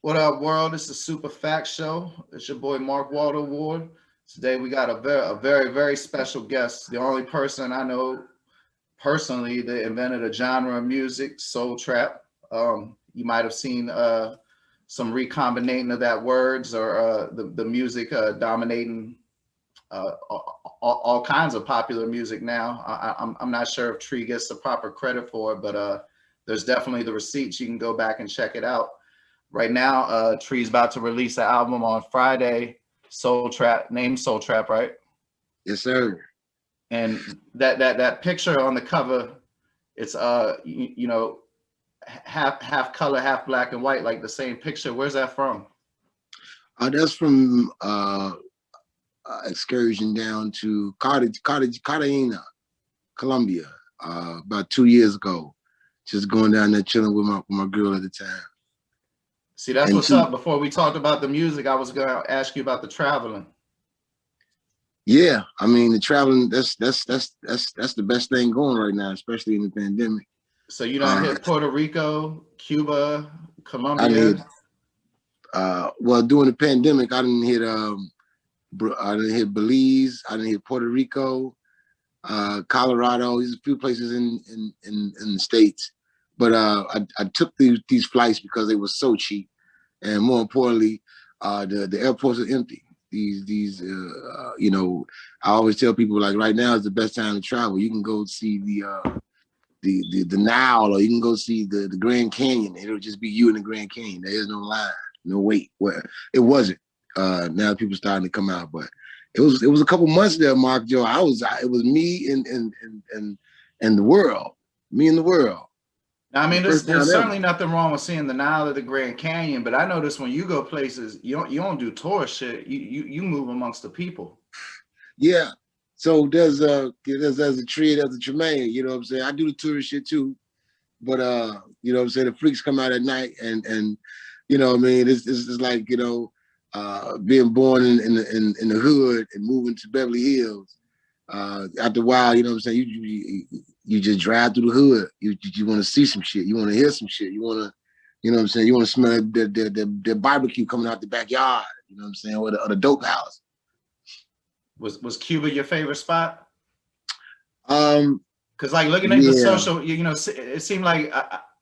What up, world? It's the Super Fact Show. It's your boy Mark Walter Ward. Today we got a very special guest. The only person I know personally that invented a genre of music, soul trap. You might have seen some recombinating of that words or the music dominating all kinds of popular music now. I'm not sure if Tree gets the proper credit for it, but there's definitely the receipts. You can go back and check it out. Right now, Tree's about to release an album on Friday, Soul Trap, named Soul Trap, right? Yes, sir. And that picture on the cover, it's half color, half black and white, like the same picture. Where's that from? That's from excursion down to Cartagena, Colombia, about 2 years ago. Just going down there chilling with my girl at the time. See, that's And what's two, up. Before we talked about the music, I was gonna ask you about the traveling. yeah, I mean the traveling. That's the best thing going right now, especially in the pandemic. So you done Uh, hit Puerto Rico, Cuba, I didn't hit. Colombia. Well, during the pandemic, I didn't hit Belize. I didn't hit Puerto Rico, Colorado. There's a few places in the States. But I took these flights because they were so cheap, and more importantly, the airports are empty. I always tell people like right now is the best time to travel. You can go see the Nile, or you can go see the Grand Canyon. It'll just be you in the Grand Canyon. There is no line, no wait. Well, it wasn't. Now people starting to come out, but it was a couple months there, Mark Joe. It was me and the world, me and the world. Now, I The mean, first there's time ever. certainly nothing wrong with seeing the Nile or the Grand Canyon, but I notice when you go places, you don't do tourist shit. You move amongst the people. Yeah. So there's a tree, there's a Tremaine, you know what I'm saying? I do the tourist shit too. But you know what I'm saying, the freaks come out at night and you know what I mean, it's like, being born in the hood and moving to Beverly Hills. After a while, you know what I'm saying, you just drive through the hood. You want to see some shit, you want to hear some shit, you want to, you know what I'm saying, you want to smell the barbecue coming out the backyard, you know what I'm saying, or the dope house. Was Cuba your favorite spot? Um, Because like looking at the yeah. social, it seemed like,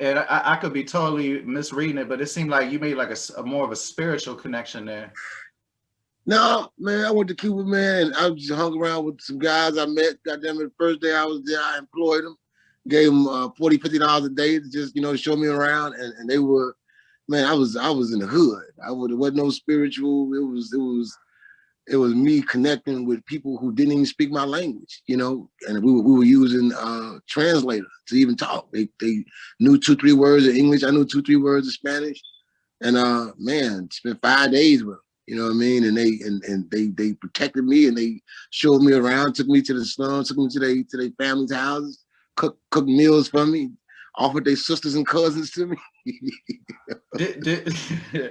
and I could be totally misreading it, but it seemed like you made like a more of a spiritual connection there. No, man, I went to Cuba, man, and I just hung around with some guys I met. Goddamn it, the first day I was there, I employed them, gave them $40, $50 a day to just, show me around, and they were, man, I was in the hood. It wasn't no spiritual. It was me connecting with people who didn't even speak my language, and we were using translators to even talk. They knew 2, 3 words of English. I knew 2, 3 words of Spanish, and man, spent 5 days with them. You know what I mean? And they protected me, and they showed me around, took me to the slums, took me to their family's houses, cooked meals for me, offered their sisters and cousins to me. Did You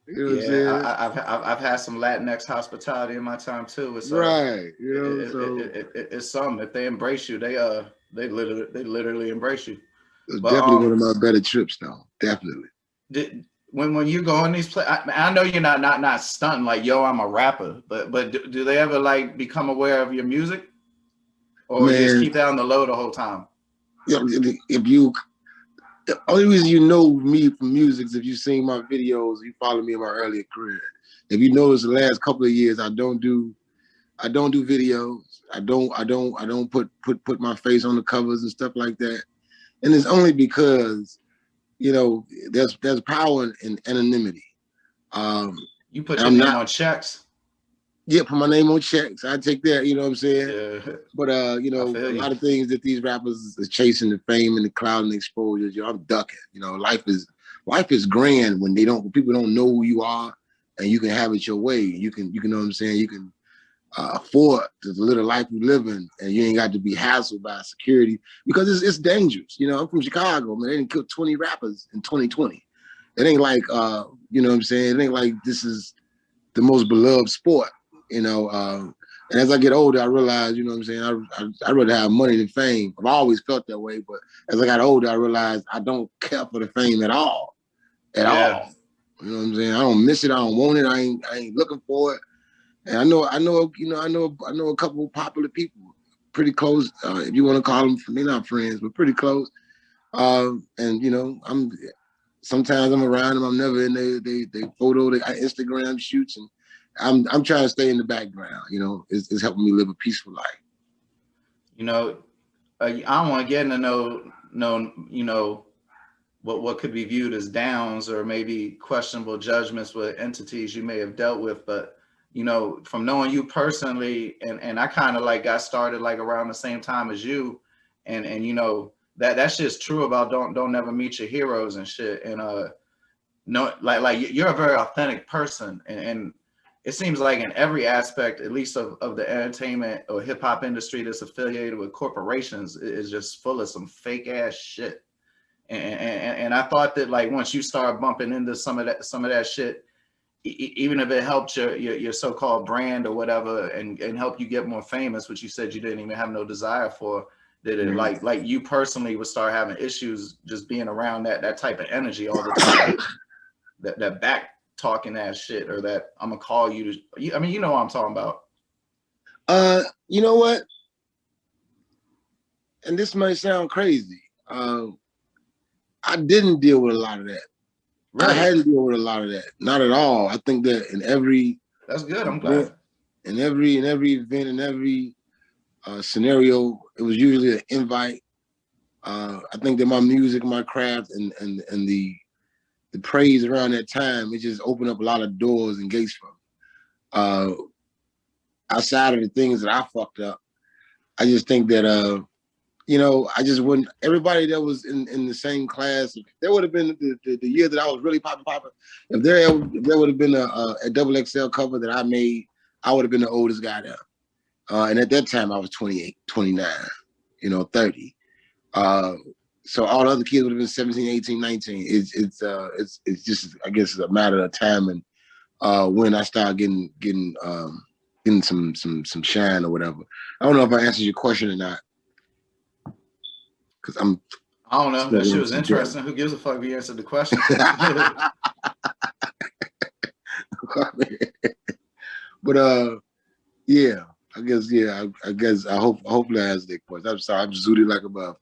know what I'm Yeah, saying? I've had some Latinx hospitality in my time too. It's Right. So it's something. If they embrace you, they literally embrace you. it was But definitely one of my better trips, though. Definitely. when you go on these places, I know you're not stunting like yo, I'm a rapper, but do they ever like become aware of your music, or you just Man, keep that on the low the whole time? if you, the only reason you know me from music is if you've seen my videos, you follow me in my earlier career. If you notice the last couple of years, I don't do videos. I don't put my face on the covers and stuff like that. And it's only because, there's power in anonymity. Um, You put and your I'm name not, on checks. yeah, put my name on checks. I take that, you know what I'm saying? Yeah, But I a feel you. lot of things that these rappers are chasing, the fame and the cloud and the exposure, I'm ducking. Life is grand when people don't know who you are, and you can have it your way. You can know what I'm saying. You can afford to live the life you live in, and you ain't got to be hassled by security because it's dangerous. I'm from Chicago, man. They didn't kill 20 rappers in 2020. It ain't like you know what I'm saying. It ain't like this is the most beloved sport. And as I get older, I realize, you know what I'm saying, I'd rather have money than fame. I've always felt that way, but as I got older, I realized I don't care for the fame at all. At Yeah, all. You know what I'm saying? I don't miss it. I don't want it. I ain't looking for it. And I know a couple of popular people, pretty close. If you want to call them, they're not friends, but pretty close. And you know, sometimes I'm around them. I'm never in they photo, they Instagram shoots, and I'm trying to stay in the background. You know, it's helping me live a peaceful life. You know, I don't want to get into you know, what could be viewed as downs or maybe questionable judgments with entities you may have dealt with, but you know, from knowing you personally, and I kind of like got started like around the same time as you, and you know that's just true about don't never meet your heroes and shit, and no, like you're a very authentic person, and it seems like in every aspect, at least of the entertainment or hip hop industry that's affiliated with corporations, is just full of some fake ass shit. And I thought that like once you start bumping into some of that shit, even if it helped your so-called brand or whatever, and help you get more famous, which you said you didn't even have no desire for, that it like you personally would start having issues just being around that type of energy all the time, that back talking ass shit, or that I'm gonna call you to, I mean, you know what I'm talking about. You know what? And this might sound crazy. I didn't deal with a lot of that. Really? I hadn't dealt with a lot of that. Not at all. I think that in every that's good. I'm glad. In every event, in every scenario, it was usually an invite. I think that my music, my craft, and the praise around that time, it just opened up a lot of doors and gates for me. Outside of the things that I fucked up, I just think that you know, I just wouldn't. Everybody that was in the same class, there would have been the year that I was really popping. If there would have been a double XL cover that I made, I would have been the oldest guy there. And at that time, I was 28, 29, you know, 30. So all the other kids would have been 17, 18, 19. It's just, I guess, a matter of time and when I start getting some shine or whatever. I don't know if I answered your question or not. Because I don't know. That shit was interesting. Who gives a fuck if you answered the question? But yeah, I guess hopefully I answered that question. I'm sorry, I'm zooted like a motherfucker.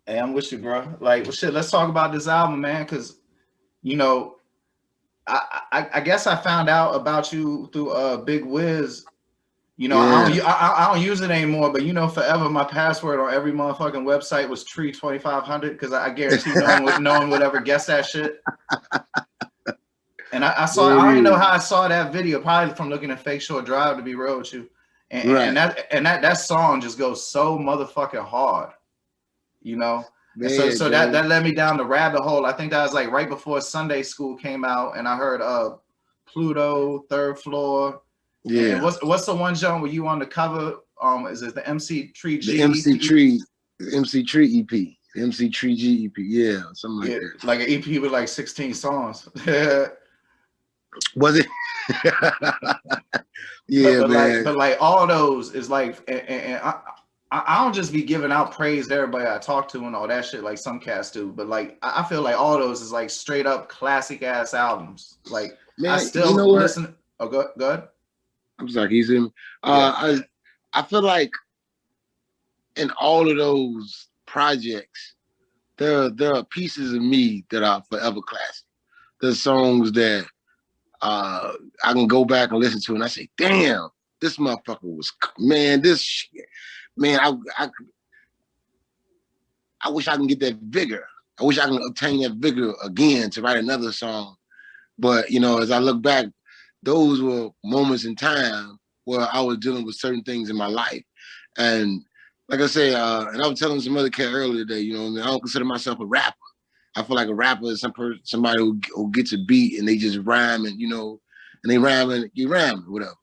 Hey, I'm with you, bro. Like, well, shit. Let's talk about this album, man. Because you know, I guess I found out about you through Big Wiz. You know, yeah. I don't use it anymore, but you know, forever my password on every motherfucking website was Tree 2500, because I guarantee no one would ever guess that shit. And I saw, I don't even know how I saw that video, probably from looking at Fake Shore Drive, to be real with you. And that song just goes so motherfucking hard, you know. Man, and so that led me down the rabbit hole. I think that was like right before Sunday School came out, and I heard Pluto, Third Floor. Yeah. And what's the one, John, where you on the cover? Is it the MC Tree G? The MC Tree EP. The MC Tree G EP. Yeah, something like that. Like an EP with like 16 songs. Was it? Yeah, man. But like all those is like, and I don't just be giving out praise to everybody I talk to and all that shit like some cats do, but like I feel like all those is like straight up classic ass albums. Like, man, I still listen. Oh, go ahead. I'm sorry, can you see me? Yeah. I feel like in all of those projects, there are pieces of me that are forever classic. There's songs that I can go back and listen to, and I say, "Damn, this motherfucker was this shit, man." I wish I can get that vigor. I wish I can obtain that vigor again to write another song. But you know, as I look back, those were moments in time where I was dealing with certain things in my life. And like I say, and I was telling some other cat earlier today, you know, I don't consider myself a rapper. I feel like a rapper is somebody who gets a beat and they just rhyme, and you know, and they rhyme and you rhyme, whatever.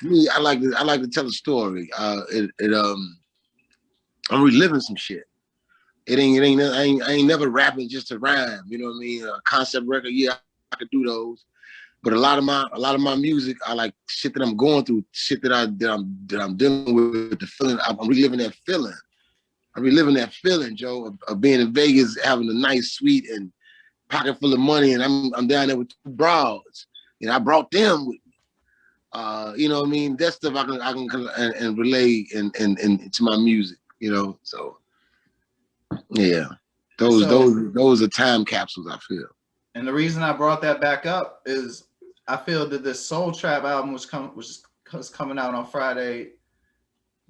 Me, I like to tell a story. I'm reliving some shit. I ain't never rapping just to rhyme. You know what I mean? A concept record, yeah, I could do those. But a lot of my music, I like shit that I'm going through, shit that I'm dealing with, the feeling. I'm reliving that feeling. I'm reliving that feeling, Joe, of being in Vegas, having a nice suite and pocket full of money, and I'm down there with 2 broads, and I brought them with me. You know what I mean? That stuff I can and relay and to my music. You know, so yeah, those are time capsules. I feel. And the reason I brought that back up is I feel that this Soul Trap album was coming out on Friday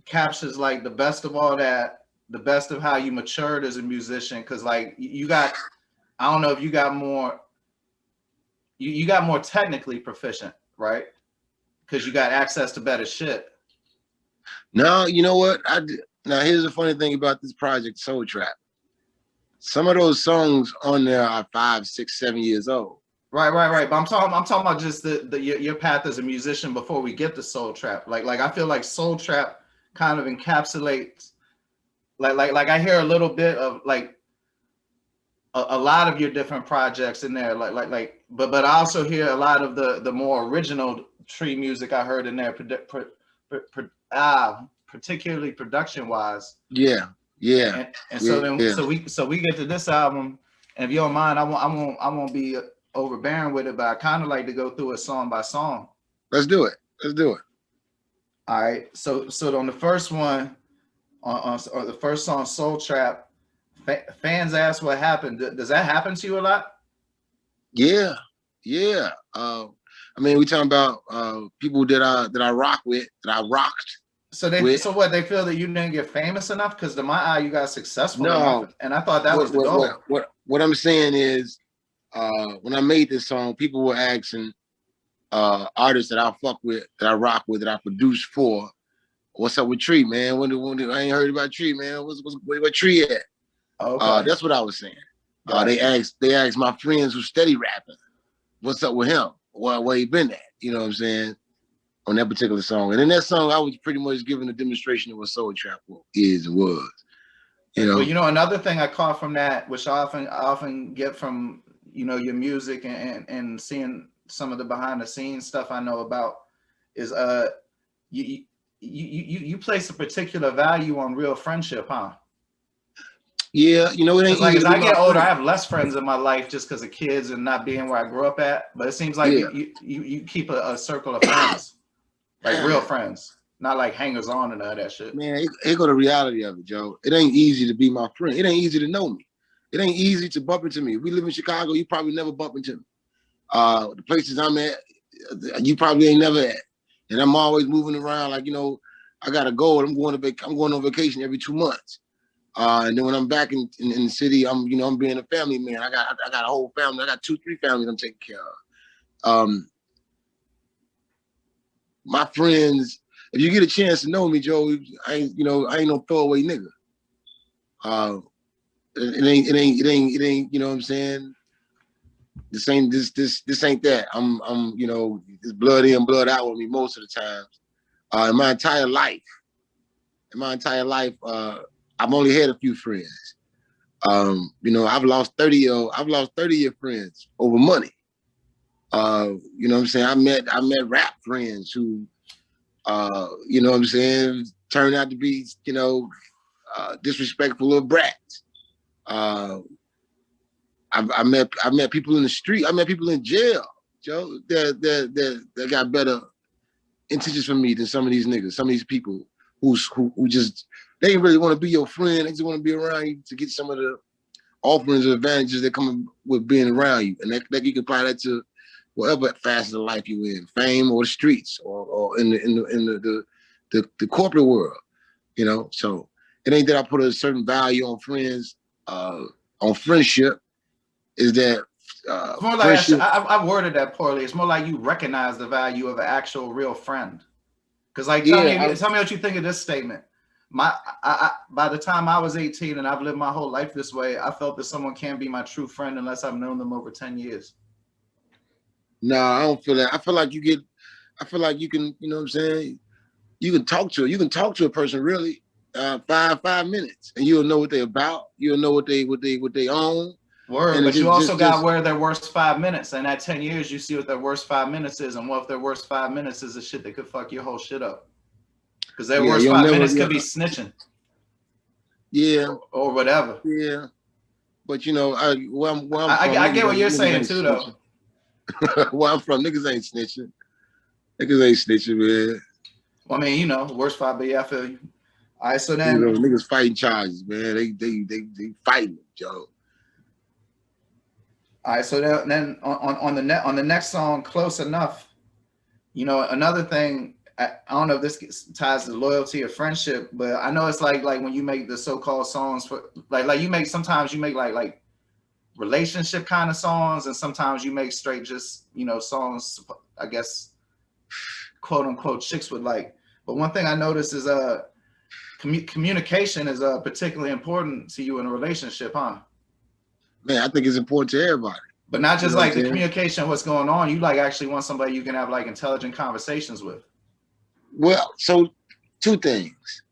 captures like the best of all that, the best of how you matured as a musician. Cause like you got, I don't know if you got more, you got more technically proficient, right? Cause you got access to better shit. No, you know what? Now here's the funny thing about this project, Soul Trap. Some of those songs on there are 5, 6, 7 years old. Right. But I'm talking about just your path as a musician before we get to Soul Trap. Like I feel like Soul Trap kind of encapsulates, like I hear a little bit of like a lot of your different projects in there. But I also hear a lot of the more original Tree music I heard in there, particularly production wise. Yeah. And so we get to this album, and if you don't mind, I won't be overbearing with it, but I kind of like to go through it song by song. Let's do it. All right. So on the first one, on the first song, Soul Trap, fans ask what happened. Does that happen to you a lot? Yeah. I mean, we talking about people that I rock with, that I rocked. So what, they feel that you didn't get famous enough? Because to my eye, you got successful enough, and I thought that was the goal. What I'm saying is, when I made this song, people were asking artists that I fuck with, that I rock with, that I produce for, what's up with Tree, man? When I ain't heard about Tree, man. Where Tree at? Okay. That's what I was saying. Gotcha. They asked my friends who steady rapping, what's up with him? Where he been at? You know what I'm saying? On that particular song. And in that song, I was pretty much giving a demonstration of what Soul Trap is and was. You know? Well, you know, another thing I caught from that, which I often get from, you know, your music and seeing some of the behind the scenes stuff I know about, is you place a particular value on real friendship, huh? Yeah, you know, it ain't like as I get older, I have less friends in my life just because of kids and not being where I grew up at. But it seems like you keep a circle of friends, like real friends, not like hangers on and all that shit. Man, here go the reality of it, Joe. It ain't easy to be my friend. It ain't easy to know me. It ain't easy to bump into me. If we live in Chicago, you probably never bump into me. The places I'm at, you probably ain't never at. And I'm always moving around. Like, you know, I got a goal. I'm going on vacation every 2 months. And then when I'm back in the city, I'm being a family man. I got a whole family. I got 2, 3 families I'm taking care of. My friends, if you get a chance to know me, Joe, I ain't no throwaway nigga. It ain't, you know what I'm saying? This ain't that. I'm you know, it's blood in, blood out with me most of the times. In my entire life, I've only had a few friends. You know, I've lost 30 of your friends over money. You know what I'm saying? I met rap friends who, you know what I'm saying, turned out to be, you know, disrespectful little brats. I met people in the street. I met people in jail, Joe, that got better intentions from me than some of these niggas, some of these people who just, they ain't really want to be your friend. They just want to be around you to get some of the offerings or advantages that come with being around you. And that you can apply that to whatever facet of life you in, fame or the streets or in the corporate world, you know? So it ain't that I put a certain value on friends, on friendship, is that it's more like I worded that poorly. It's more like you recognize the value of an actual real friend. Because like, tell me what you think of this statement. By the time I was 18 and I've lived my whole life this way, I felt that someone can't be my true friend unless I've known them over 10 years. No, I don't feel that. I feel like you can, you know what I'm saying? You can talk to a person really 5 minutes and you'll know what they're about. You'll know what they own. Word, but you also got where their worst 5 minutes, and at 10 years, you see what their worst 5 minutes is, and what if their worst 5 minutes is the shit that could fuck your whole shit up? Because their worst 5 minutes could be snitching. Yeah. Or whatever. Yeah. But you know, where I'm from, I get what you're niggas saying ain't too, though. snitching. Where I'm from, niggas ain't snitching. Niggas ain't snitching, man. Well, I mean, you know, worst part, but yeah, I feel you. All right, so You know, then, niggas fighting charges, man. They fighting, Joe. all right, so then on the next song, Close Enough. You know, another thing, I don't know if this ties to loyalty or friendship, but I know it's like when you make the so-called songs for like you make sometimes you make like relationship kind of songs, and sometimes you make straight just songs. I guess quote unquote chicks would like. But one thing I noticed is communication is particularly important to you in a relationship, huh? Man, I think it's important to everybody. But not You just know what I'm like the saying? communication, what's going on. You like actually want somebody you can have like intelligent conversations with. Well, so two things.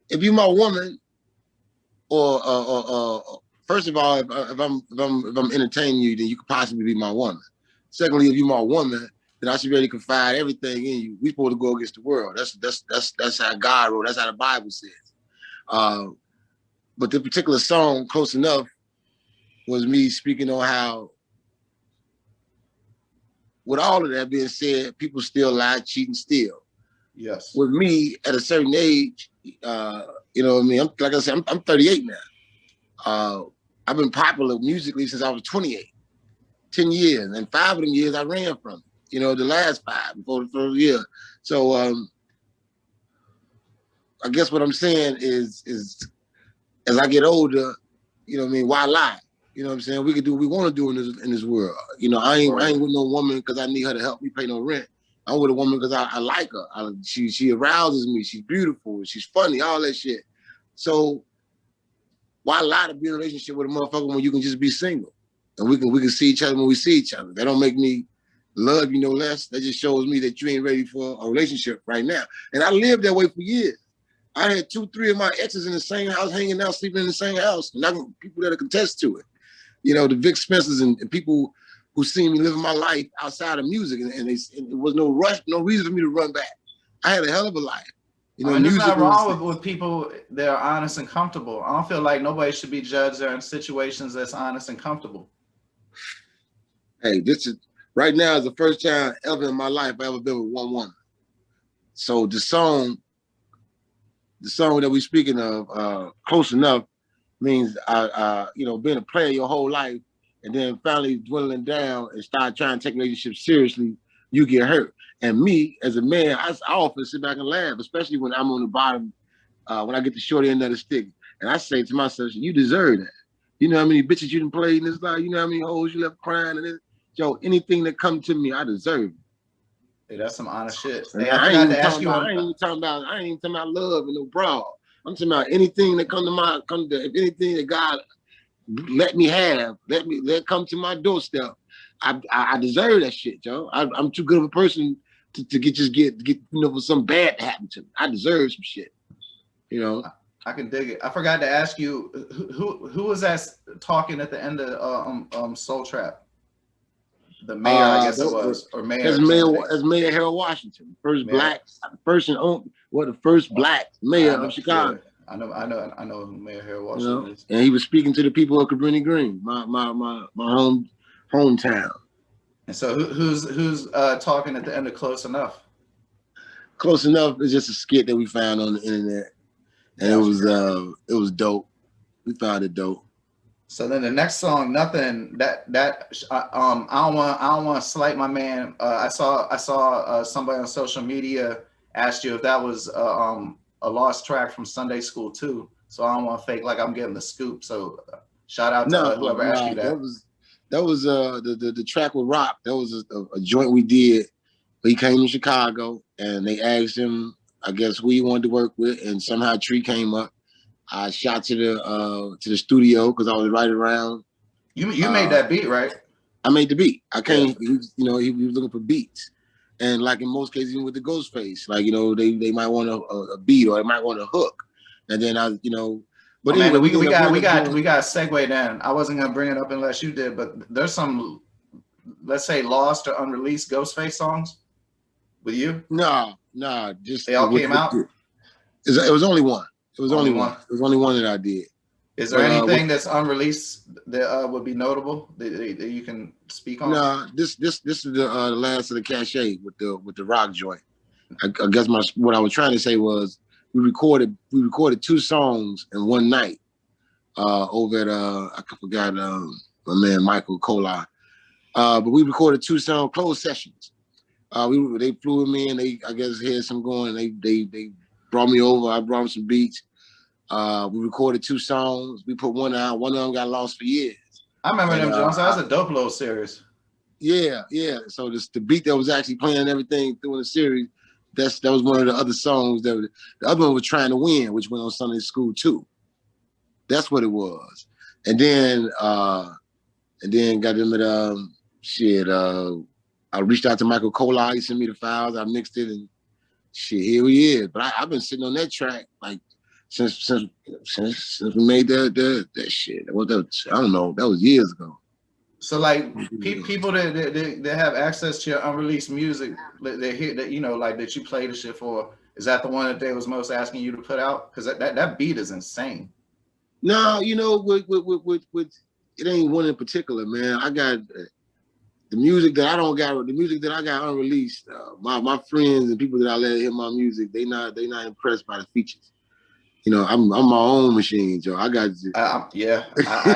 If you're my woman, or first of all, if I'm entertaining you, then you could possibly be my woman. Secondly, if you're my woman, then I should be able to confide everything in you. We supposed to go against the world. That's how God wrote. That's how the Bible says. But the particular song, Close Enough, was me speaking on how, with all of that being said, people still lie, cheat, and steal. Yes. With me, at a certain age, you know what I mean? Like I said, I'm 38 now. I've been popular musically since I was 28, 10 years. And 5 of them years I ran from it. You know, the last 5 before the first year. So I guess what I'm saying is as I get older, you know what I mean, why lie? You know what I'm saying? We can do what we want to do in this world. You know, I ain't with no woman because I need her to help me pay no rent. I'm with a woman because I like her. She arouses me. She's beautiful. She's funny. All that shit. So why lie to be in a relationship with a motherfucker when you can just be single and we can see each other when we see each other? That don't make me love you no less. That just shows me that you ain't ready for a relationship right now. And I lived that way for years. I had 2, 3 of my exes in the same house, hanging out, sleeping in the same house, and I can people that contest to it. You know, the Vic Spencers and people who seen me living my life outside of music, and there was no rush, no reason for me to run back. I had a hell of a life. You know, I mean, there's music not was. wrong with people that are honest and comfortable. I don't feel like nobody should be judged in situations that's honest and comfortable. Hey, this is right now is the first time ever in my life I ever been with one woman. So the song that we're speaking of, Close Enough, means you know, being a player your whole life and then finally dwindling down and start trying to take relationships seriously, you get hurt. And me, as a man, I often sit back and laugh, especially when I'm on the bottom, when I get the short end of the stick. And I say to myself, you deserve that. You know how many bitches you done played in this life? You know how many hoes you left crying? And this? Yo, anything that comes to me, I deserve it. Hey, that's some honest shit. And Hey, I I ain't forgot even to ask talking you. about, I ain't even talking about love and no bra. I'm talking about anything that if anything that God let me let come to my doorstep. I deserve that shit, Joe. I'm too good of a person to get for some bad to happen to me. I deserve some shit, you know. I can dig it. I forgot to ask you who was that talking at the end of Soul Trap? The mayor, I guess it was, or mayor candidate. As Mayor Harold Washington, first mayor. black person on the first black mayor of Chicago. Yeah. I know who Mayor Harold Washington is. And he was speaking to the people of Cabrini Green, my hometown. And so who's talking at the end of Close Enough? Close Enough is just a skit that we found on the internet, and it was dope. We found it dope. So then the next song, Nothing. I don't want to slight my man. I saw somebody on social media asked you if that was a lost track from Sunday School too. So I don't want to fake like I'm getting the scoop. So shout out to whoever asked you that. That was the track with Rock. That was a joint we did. He came to Chicago and they asked him, I guess, who he wanted to work with, and somehow Tree came up. I shot to the studio because I was right around. You made that beat, right? I made the beat. I came, he was looking for beats. And like in most cases, even with the Ghostface, like, you know, they might want a beat or they might want a hook. And then but anyway, we got a segue then. I wasn't gonna bring it up unless you did, but there's some, let's say, lost or unreleased Ghostface songs with you. No, just they all came out. It was only one. It was only one that I did. Is there But anything that's unreleased that would be notable that you can speak on? no, this is the last of the cachet with the rock joint. I guess what I was trying to say was we recorded 2 songs in one night over at I forgot my man Michael Kolar. But we recorded 2 song closed sessions. They flew with me and they I guess had some going. They brought me over. I brought them some beats. We recorded 2 songs. We put one out. One of them got lost for years. I remember And them Jones. That was a dope little series. yeah. So the beat that was actually playing and everything through in the series, that was one of the other songs the other one was Trying to Win, which went on Sunday School too. That's what it was. And then got them at I reached out to Michael Kolar, he sent me the files, I mixed it and shit, here he is. But I've been sitting on that track like since we made that shit. I don't know, that was years ago. So like people that have access to your unreleased music, they hear that like that you play the shit for. Is that the one that they was most asking you to put out? Because that beat is insane. No, with it ain't one in particular, man. I got the music that I got unreleased. My friends and people that I let hear my music, they not impressed by the features. I'm my own machine, Joe. I got I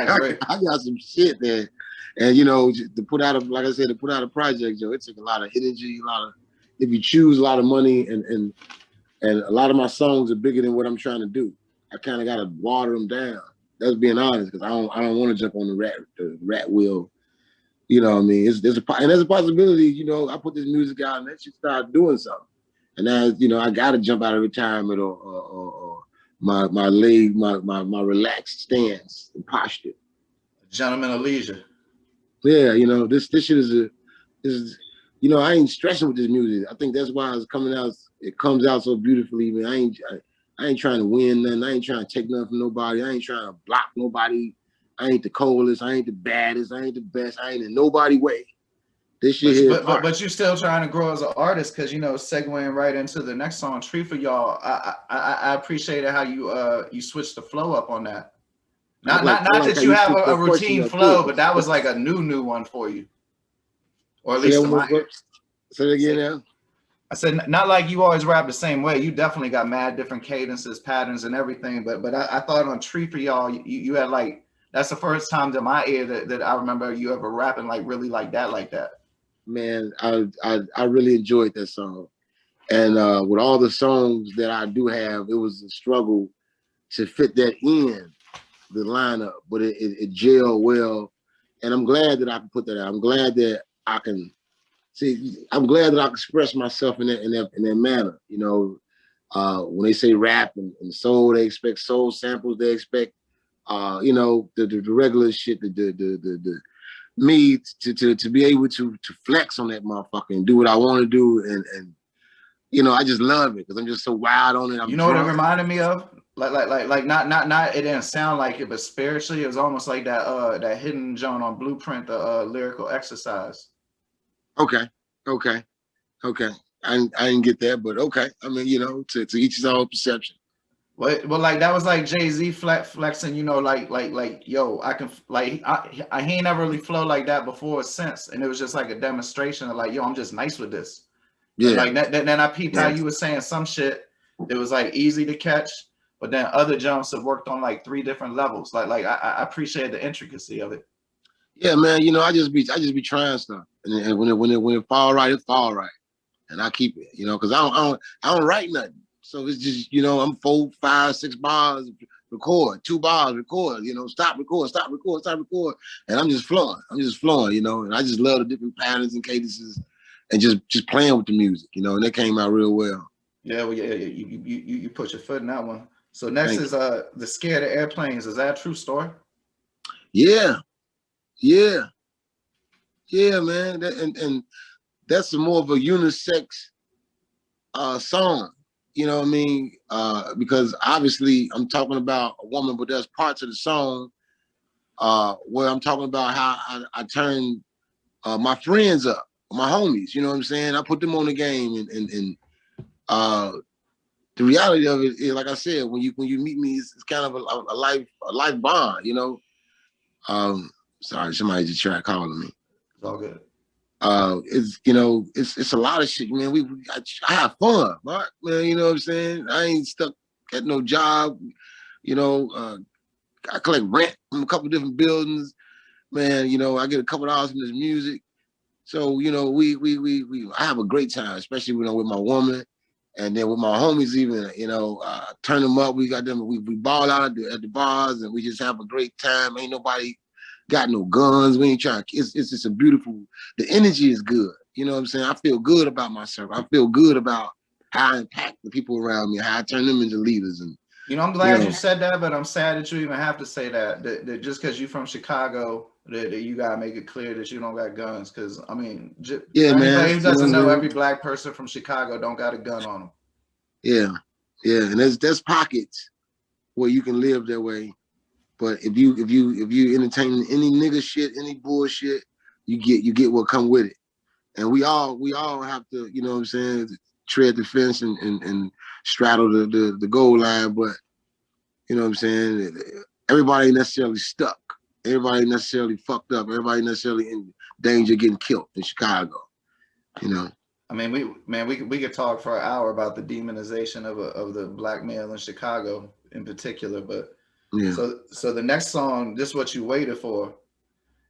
agree. I got some shit there. And to put out a project, Joe, it took a lot of energy, if you choose a lot of money, and a lot of my songs are bigger than what I'm trying to do. I kind of got to water them down. That's being honest, because I don't want to jump on the rat wheel. You know what I mean? There's a possibility. I put this music out and that should start doing something. And now, I got to jump out of retirement or my relaxed stance and posture. Gentleman of leisure. Yeah, this shit is I ain't stressing with this music. I think that's why it's coming out. It comes out so beautifully, man. I ain't trying to win nothing. I ain't trying to take nothing from nobody. I ain't trying to block nobody. I ain't the coldest. I ain't the baddest. I ain't the best. I ain't in nobody way. This shit but you're still trying to grow as an artist, because segueing right into the next song, "Tree for Y'all." I appreciated how you switched the flow up on that. Not that you have a routine flow, but that was like a new one for you, or at least to my ears. Say it again now. I said, not like you always rap the same way. You definitely got mad different cadences, patterns, and everything. But I thought on "Tree for Y'all," you had like, that's the first time to my ear that I remember you ever rapping like really like that. Man, I really enjoyed that song. And with all the songs that I do have, it was a struggle to fit that in the lineup, but it gelled well. And I'm glad that I can put that out. I'm glad that I can express myself in that manner. When they say rap and soul, they expect soul samples. They expect, the regular shit, the me to be able to flex on that motherfucker and do what I want to do, and I just love it because I'm just so wild on it. What it reminded me of? Like not it didn't sound like it, but spiritually it was almost like that hidden Joan on Blueprint, the lyrical exercise. Okay. I didn't get that, but okay. I mean, to each his own perception. Well, like that was like Jay-Z flexing, like yo, I can he ain't never really flowed like that before or since, and it was just like a demonstration of like, yo, I'm just nice with this. Yeah. Like then I peeped how you were saying some shit that was like easy to catch, but then other jumps have worked on like 3 different levels. Like I appreciate the intricacy of it. Yeah, man. I just be trying stuff, and when it fall right, it fall right, and I keep it. Because I don't write nothing. So it's just, I'm 4, 5, 6 bars, record, 2 bars, record, stop, record. And I'm just flowing, and I just love the different patterns and cadences and just playing with the music, and that came out real well. Yeah, well, yeah, you put your foot in that one. So next is The Scared of Airplanes. Is that a true story? Yeah, man. And that's more of a unisex song. You know what I mean? Because obviously I'm talking about a woman, but there's parts of the song where I'm talking about how I turn my friends up, my homies. You know what I'm saying? I put them on the game, and the reality of it is, like I said, when you meet me, it's kind of a life bond, you know. Sorry, somebody just tried calling me. It's all good. It's it's a lot of shit, man. I have fun, right? Man, you know what I'm saying? I ain't stuck at no job, you know. I collect rent from a couple different buildings, man. You know, I get a couple dollars from this music. So, you know, I have a great time, especially with my woman, and then with my homies. Even, you know, turn them up. We got them. We ball out at the bars, and we just have a great time. Ain't nobody got no guns. We ain't trying. It's just a beautiful. The energy is good. You know what I'm saying? I feel good about myself. I feel good about how I impact the people around me, how I turn them into leaders, and You know, I'm glad you said that, but I'm sad that you even have to say that just because you're from Chicago, that you gotta make it clear that you don't got guns. Because I mean, yeah, for man. anybody who doesn't know, every black person from Chicago don't got a gun on them. Yeah, yeah, and there's pockets where you can live that way, but if you entertaining any nigga shit, any bullshit, you get what come with it. And we all have to, you know what I'm saying, tread the fence and straddle the goal line, but you know what I'm saying, everybody ain't necessarily stuck. Everybody ain't necessarily fucked up. Everybody ain't necessarily in danger of getting killed in Chicago, you know. I mean, we could talk for an hour about the demonization of the black male in Chicago in particular, but Yeah. so the next song, this is what you waited for.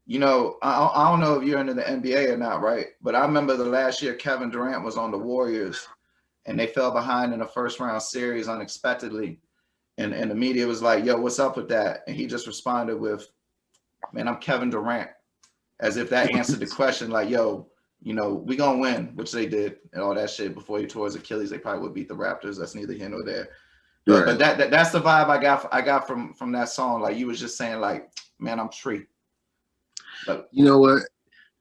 You know, I don't know if you're into the NBA or not, right? But I remember the last year Kevin Durant was on the Warriors, and they fell behind in a first round series unexpectedly, and the media was like, "Yo, what's up with that?" And he just responded with, "Man, I'm Kevin Durant," as if that answered the question. Like, "Yo, you know, we gonna win," which they did, and all that shit. Before he tore his Achilles, they probably would beat the Raptors. That's neither here nor there. But Right. that's the vibe I got from that song. Like you was just saying, like, "Man, I'm Tree." But You know what?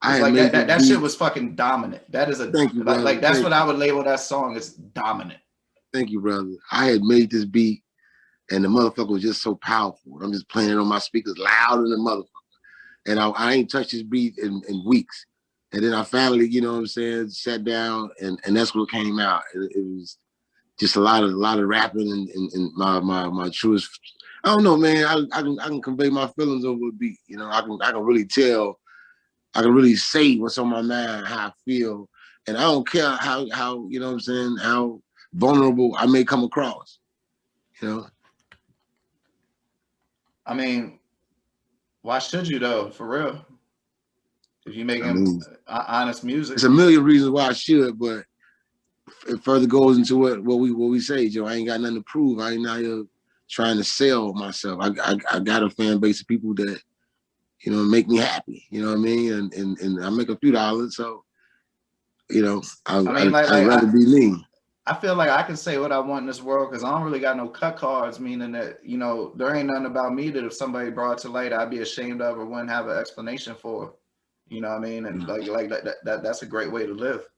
I it's had like made this that shit beat. was fucking dominant. That is a Thank you, brother. like that's Thank what you. I would label that song as dominant. Thank you, brother. I had made this beat and the motherfucker was just so powerful. I'm just playing it on my speakers loud in the motherfucker. And I ain't touched this beat in weeks. And then I finally, you know what I'm saying, sat down and that's what came out. It was just a lot of rapping and my truest. I don't know, man. I can convey my feelings over a beat. You know, I can really tell. I can really say what's on my mind, how I feel, and I don't care how you know what I'm saying, how vulnerable I may come across. You know. I mean, why should you though? For real, if you I making mean, honest music. there's a million reasons why I should, but it further goes into what we say, Joe. I ain't got nothing to prove. I ain't out here trying to sell myself. I got a fan base of people that, you know, make me happy. You know what I mean? And I make a few dollars, so you know, I mean, I'd rather be me. I feel like I can say what I want in this world because I don't really got no cut cards, meaning that, you know, there ain't nothing about me that if somebody brought to light, I'd be ashamed of or wouldn't have an explanation for. You know what I mean? And like that's a great way to live.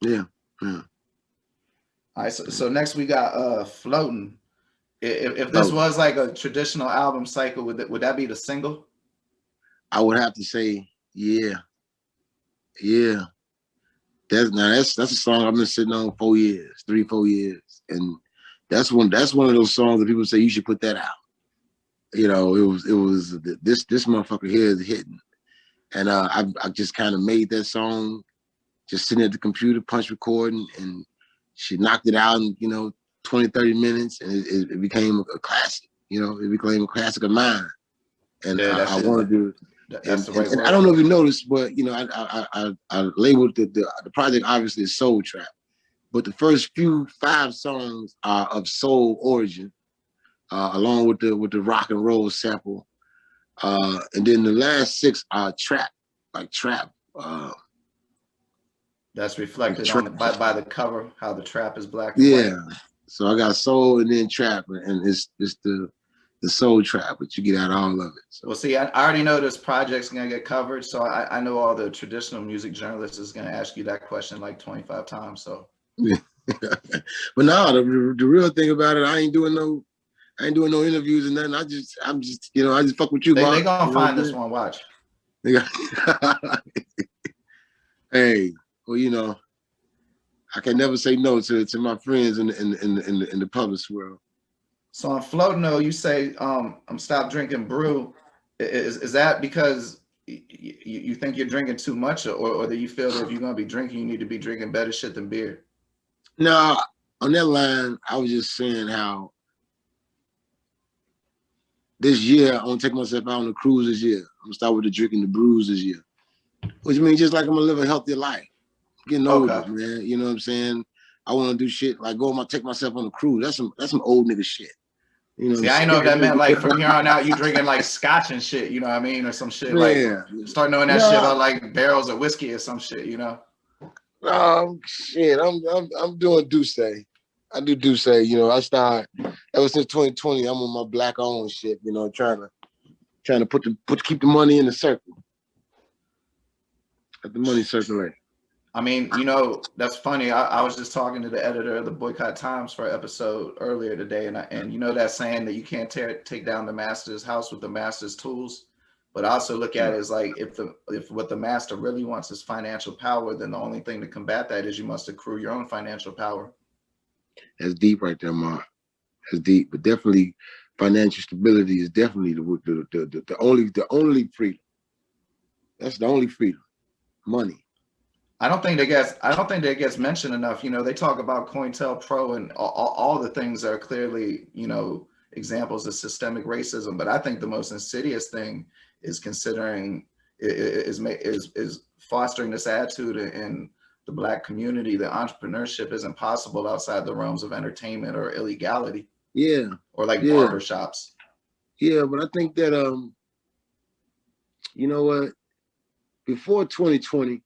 Yeah, yeah. All right, so next we got Floating. If this So was like a traditional album cycle, would that be the single? I would have to say, yeah, yeah. That's a song I've been sitting on 4 years, 4 years, and that's one of those songs that people say you should put that out. You know, it was this motherfucker here is hitting, and I just kind of made that song just sitting at the computer, punch recording, and she knocked it out in, you know, 20, 30 minutes, and it became a classic. You know, it became a classic of mine, and Yeah, that I shit. wanted to. That's the right And word I don't know for if it. you noticed, but you know, I labeled the project obviously as soul trap, but the first few 5 songs are of soul origin, along with the rock and roll sample, and then the last 6 are trap, like trap. That's reflected Trap. on by the cover, how the trap is black and white. Yeah. So I got soul and then trap, and it's the soul trap, but you get out all of it. So. Well, see, I already know this project's gonna get covered, so I know all the traditional music journalists is gonna ask you that question like 25 times. So, But no, the real thing about it, I ain't doing no interviews and nothing. I'm just you know, I just fuck with you, they Mark. gonna You know find this one. Watch. Hey, well, you know, I can never say no to my friends in the public world. So on float note, you say I'm stop drinking brew. Is that because you think you're drinking too much, or do you feel that if you're gonna be drinking, you need to be drinking better shit than beer? No, on that line, I was just saying how this year I'm gonna take myself out on a cruise this year. I'm gonna start with the drinking the brews this year. Which means just like I'm gonna live a healthier life. Getting older, Okay. man. You know what I'm saying? I wanna do shit like take myself on a cruise. That's some old nigga shit. You know what See, I'm I didn't know if that meant like from saying? here on out you drinking like scotch and shit, you know what I mean, or some shit like Man. start knowing that shit No, about like barrels of whiskey or some shit, you know? shit. I'm doing Douce. I do Douce. You know, I start ever since 2020. I'm on my black owned shit. You know, trying to keep the money in the circle. Let the money circulate. I mean, you know, that's funny. I was just talking to the editor of the Boycott Times for an episode earlier today, and you know that saying that you can't take down the master's house with the master's tools, but I also look at it as like if what the master really wants is financial power, then the only thing to combat that is you must accrue your own financial power. That's deep right there, Mark. That's deep, but definitely financial stability is definitely the only freedom. That's the only freedom. Money. I don't think that gets mentioned enough. You know, they talk about COINTELPRO and all the things that are clearly, you know, examples of systemic racism. But I think the most insidious thing is considering is fostering this attitude in the Black community that entrepreneurship isn't possible outside the realms of entertainment or illegality. Yeah. Or like yeah. barber shops. Yeah, but I think that you know what? Before 2020,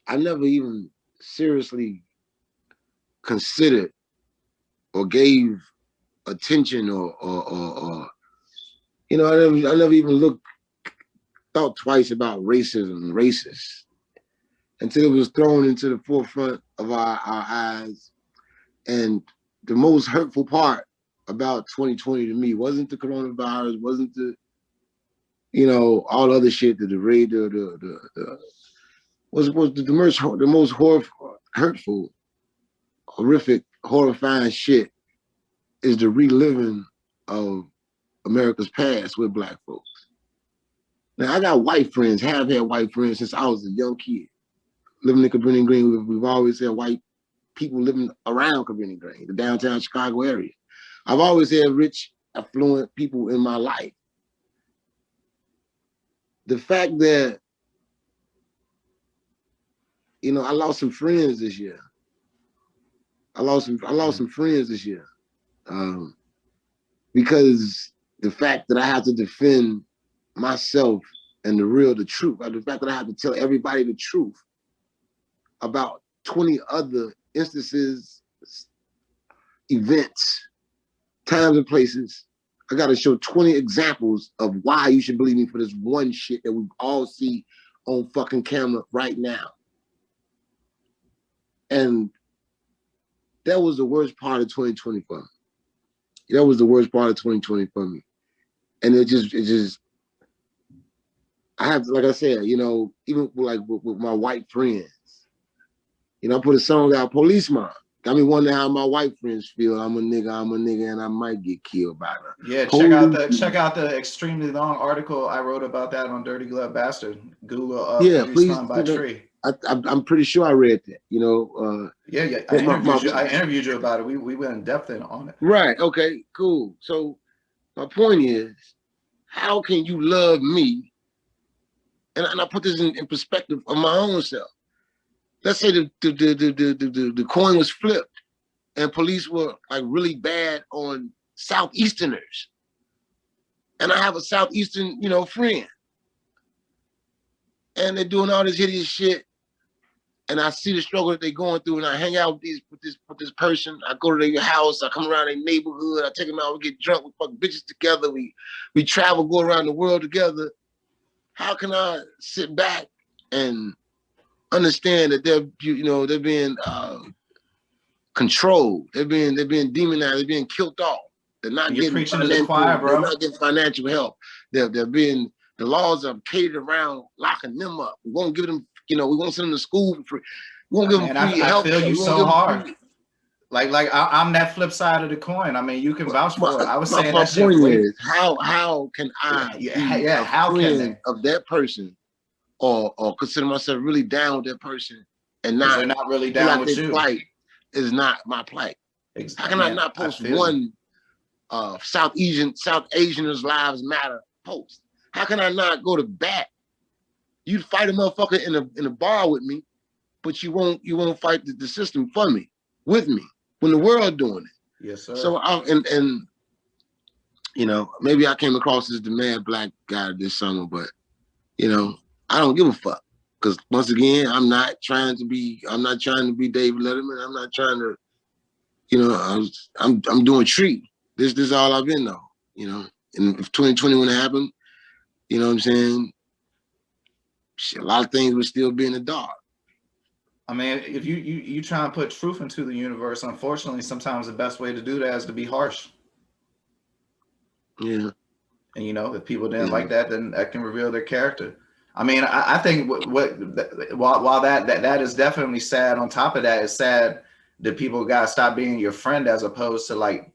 I never even seriously considered or gave attention or you know, I never even thought twice about racism and racists until it was thrown into the forefront of our eyes. And the most hurtful part about 2020 to me wasn't the coronavirus, wasn't the, you know, all other shit that the raid, was the most hurtful, horrific, horrifying shit is the reliving of America's past with Black folks. Now I got white friends, have had white friends since I was a young kid. Living in Cabrini Green, we've always had white people living around Cabrini Green, the downtown Chicago area. I've always had rich, affluent people in my life. The fact that, you know, I lost some friends this year. I lost some friends this year. Because the fact that I have to defend myself and the truth, the fact that I have to tell everybody the truth about 20 other instances, events, times and places. I got to show 20 examples of why you should believe me for this one shit that we all see on fucking camera right now. And that was the worst part of 2020 for me. That was the worst part of 2020 for me. And it just, I have to, like I said, you know, even like with my white friends, you know, I put a song out, Policeman. Got me wondering how my white friends feel. I'm a nigga, and I might get killed by them. Yeah, check out the extremely long article I wrote about that on Dirty Glove Bastard. Google Policeman by Tree. I'm pretty sure I read that. You know. Yeah. I interviewed you about it. We went in depth on it. Right. Okay. Cool. So my point is, how can you love me? And I put this in perspective of my own self. Let's say the coin was flipped and police were like really bad on Southeasterners. And I have a Southeastern, you know, friend. And they're doing all this hideous shit. And I see the struggle that they're going through, and I hang out with this person. I go to their house, I come around their neighborhood, I take them out, we get drunk, we fuck bitches together, we travel, go around the world together. How can I sit back and understand that they're being controlled, they're being demonized, they're being killed off. They're not You're preaching to the choir, bro. They're not getting financial help. They're being, the laws are catered around locking them up. We won't give them, you know, we won't send them to school for free. won't give them Man, free I health feel care. you We won't so give them hard. free. I'm that flip side of the coin. I mean, you can vouch for it. I was saying My that shit point way. is, how can I be Yeah. a How can friend they? of that person, or consider myself really down with that person, and Because not they're not really feel down like with their you. plight is not my plight? How can I Man, not I post feel you. one South Asianers Lives Matter post? How can I not go to bat? You'd fight a motherfucker in a bar with me, but you won't fight the system for me, with me, when the world doing it. Yes, sir. So and you know, maybe I came across as the mad black guy this summer, but you know, I don't give a fuck. Because once again, I'm not trying to be David Letterman. I'm not trying to, you know, I'm doing tree. This is all I've been though, you know. And if 2020 when it happened, you know what I'm saying? Shit, a lot of things would still be in the dark. I mean, if you try and put truth into the universe, unfortunately, sometimes the best way to do that is to be harsh. Yeah. And you know, if people didn't like that, then that can reveal their character. I mean, I think while that is definitely sad. On top of that, it's sad that people gotta stop being your friend as opposed to like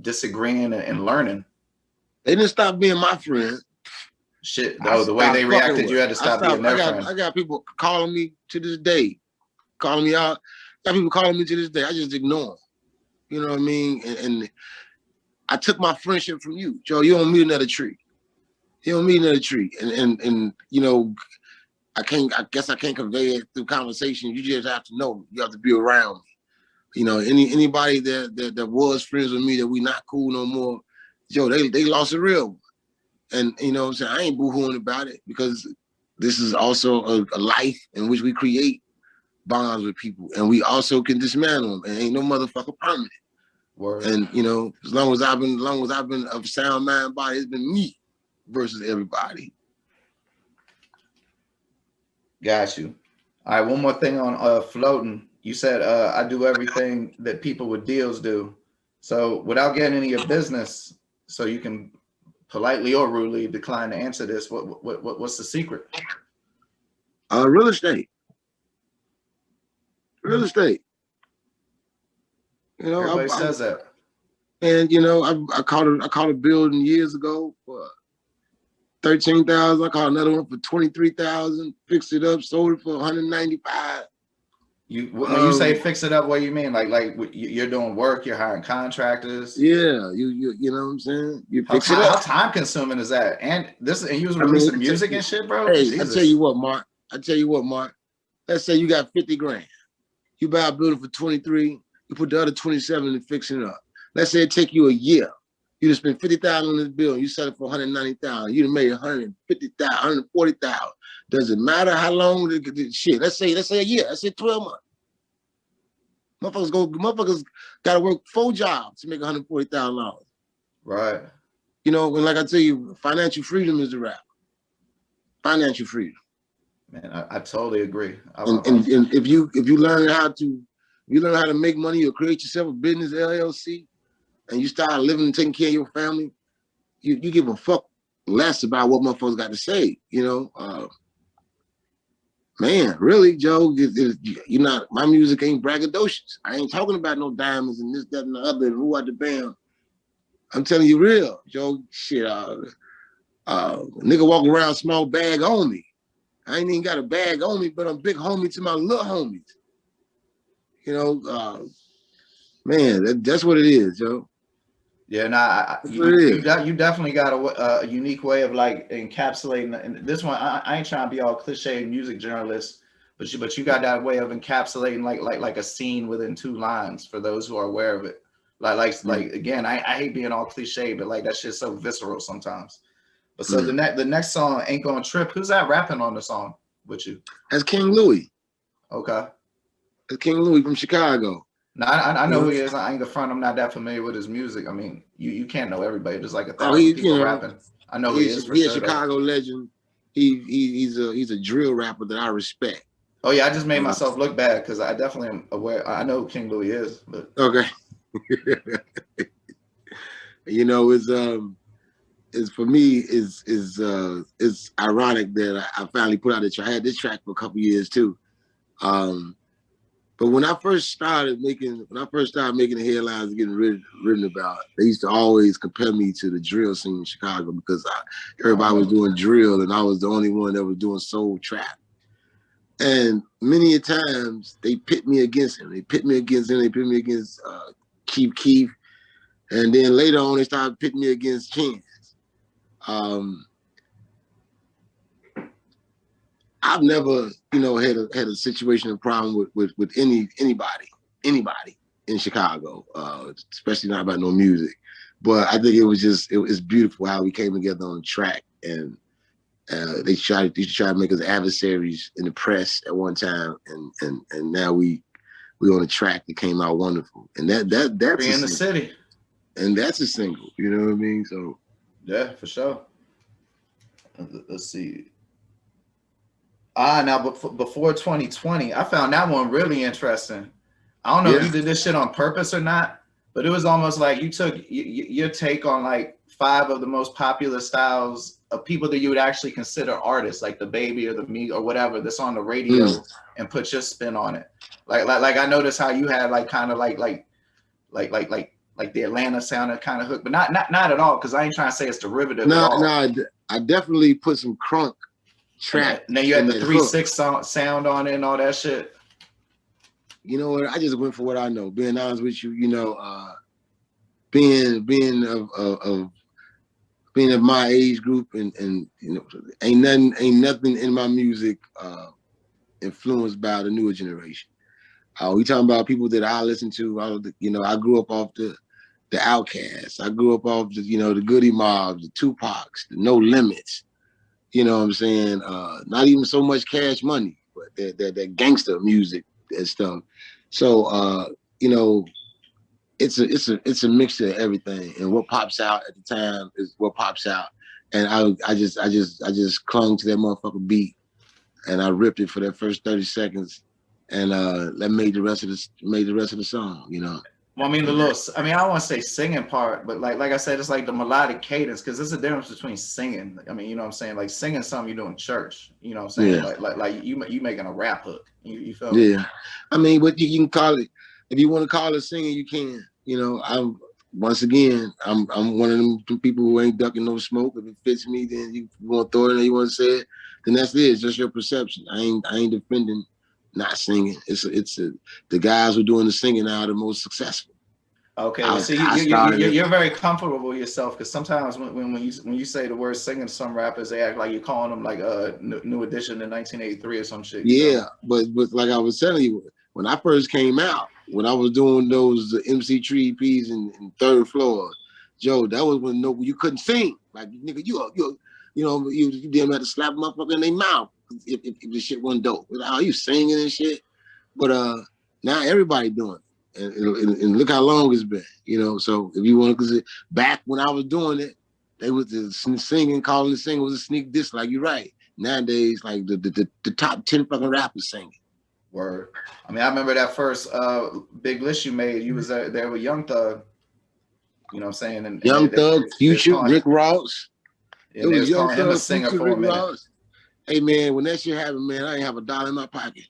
disagreeing and learning. They didn't stop being my friend. Shit, though, the way they reacted, you had to stop being their friend. I got people calling me to this day, calling me out. Got people calling me to this day. I just ignore them. You know what I mean? And I took my friendship from you, Joe. You don't meet another tree. You don't meet another tree. And you know, I guess I can't convey it through conversation. You just have to know me. You have to be around me. You know, anybody that was friends with me that we not cool no more, Joe, they lost a real one. And you know what I'm saying? I ain't boo-hooing about it, because this is also a life in which we create bonds with people, and we also can dismantle them, and ain't no motherfucker permanent. Word. And you know, as long as I've been of sound mind body, it's been me versus everybody. Got you. All right, one more thing on floating. You said I do everything that people with deals do. So without getting into your business, so you can politely or rudely decline to answer this, what's the secret? Real estate. Real estate. You know, Everybody says that. And you know, I caught a building years ago for 13,000. I caught another one for 23,000. Fixed it up, sold it for 195. When you say fix it up, what do you mean? Like you're doing work, you're hiring contractors. Yeah, you know what I'm saying? You fix it How up. time consuming is that? And you was releasing music and shit, bro. Hey, Jesus. I tell you what, Mark. Let's say you got 50 grand. You buy a building for 23. You put the other 27 in fixing it up. Let's say it take you a year. You just spend 50,000 on this building. You sell it for 190,000. You done made 150,000, 140,000. Does it matter how long shit? Let's say a year. Let's say 12 months. Motherfuckers got to work 4 jobs to make $140,000. Right. You know, and like I tell you, financial freedom is the rap. Financial freedom. Man, I totally agree. And if you learn how to make money or create yourself a business LLC, and you start living and taking care of your family, you give a fuck less about what motherfuckers got to say. You know, man, really, Joe, you're not. My music ain't braggadocious. I ain't talking about no diamonds and this, that, and the other, and who at the band. I'm telling you real, Joe. Shit, nigga walk around small bag on me. I ain't even got a bag on me, but I'm big homie to my little homies. You know, man, that's what it is, Joe. Yeah, nah, you definitely got a unique way of like encapsulating. And this one, I ain't trying to be all cliche music journalist, but you got that way of encapsulating like a scene within 2 lines for those who are aware of it. Like again, I hate being all cliche, but like that shit's so visceral sometimes. But so the next song, Ain't Gonna Trip. Who's that rapping on the song with you? That's King Louis. Okay. That's King Louis from Chicago. No, I know who he is. I ain't the front. I'm not that familiar with his music. I mean, you can't know everybody. There's like 1,000 people rapping. I know who he is for sure. He's a Chicago legend. He's a drill rapper that I respect. Oh yeah, I just made myself look bad because I definitely am aware. I know who King Louis is, but okay. You know, it's for me it's ironic that I finally put out a track. I had this track for a couple years too. But when I first started making the headlines and getting written about, they used to always compare me to the drill scene in Chicago because everybody was doing drill and I was the only one that was doing soul trap. And many a times they pit me against him. They pit me against Keith. And then later on they started pitting me against Chance. I've never, had a situation, a problem with anybody in Chicago, especially not about no music. But I think it's beautiful how we came together on the track, and they tried to make us adversaries in the press at one time, and now we on the track that came out wonderful, and that's in the city, and that's a single. You know what I mean? So yeah, for sure. Let's see. Now before 2020, I found that one really interesting. I don't know if you did this shit on purpose or not, but it was almost like you took your take on like 5 of the most popular styles of people that you would actually consider artists, like the Baby or the Me or whatever that's on the radio, and put your spin on it. Like I noticed how you had like kind of like the Atlanta sound kind of hook, but not at all, because I ain't trying to say it's derivative at all. No, I definitely put some crunk trap. And then you had the 3/6 sound on it and all that shit. You know what? I just went for what I know. Being honest with you, being of my age group, and ain't nothing in my music influenced by the newer generation. We talking about people that I listen to. I grew up off the Outkast. I grew up off the Goody Mobs, the Tupacs, the No Limits. You know what I'm saying? Not even so much Cash Money, but that gangster music and stuff. So it's a mixture of everything, and what pops out at the time is what pops out. And I just clung to that motherfucker beat, and I ripped it for that first 30 seconds, and that made the rest of the song. Well, I mean, I don't want to say singing part, but like I said, it's like the melodic cadence, because there's a difference between singing. I mean, you know what I'm saying? Like singing something you do in church, you know what I'm saying? Yeah. Like you making a rap hook. You feel me? Yeah. I mean, what you can call it, if you want to call it singing, you can. I'm one of them people who ain't ducking no smoke. If it fits me, then you want to throw it and you want to say it, then that's it. It's just your perception. I ain't defending not singing. It's the guys who are doing the singing now are the most successful. Okay, well, see, you're very comfortable with yourself, because sometimes when you say the word singing to some rappers, they act like you're calling them like a new edition in 1983 or some shit. Yeah, but like I was telling you, when I first came out, when I was doing those MC Tree EPs in Third Floor, Joe, that was when you couldn't sing. Like, nigga, you didn't have to slap a motherfucker in their mouth if the shit wasn't dope. Like, you singing and shit. But now everybody doing it. And look how long it's been, So if you want to, because back when I was doing it, they was singing, calling the singer was a sneak diss. Like, you're right. Nowadays, like the top 10 fucking rappers singing. Word. I mean, I remember that first big list you made. You was there with Young Thug. You know what I'm saying? And Young Thug, Future, Rick Ross. Yeah, they was calling him a singer for a minute. Ross. Hey man, when that shit happened, man, I didn't have $1 in my pocket.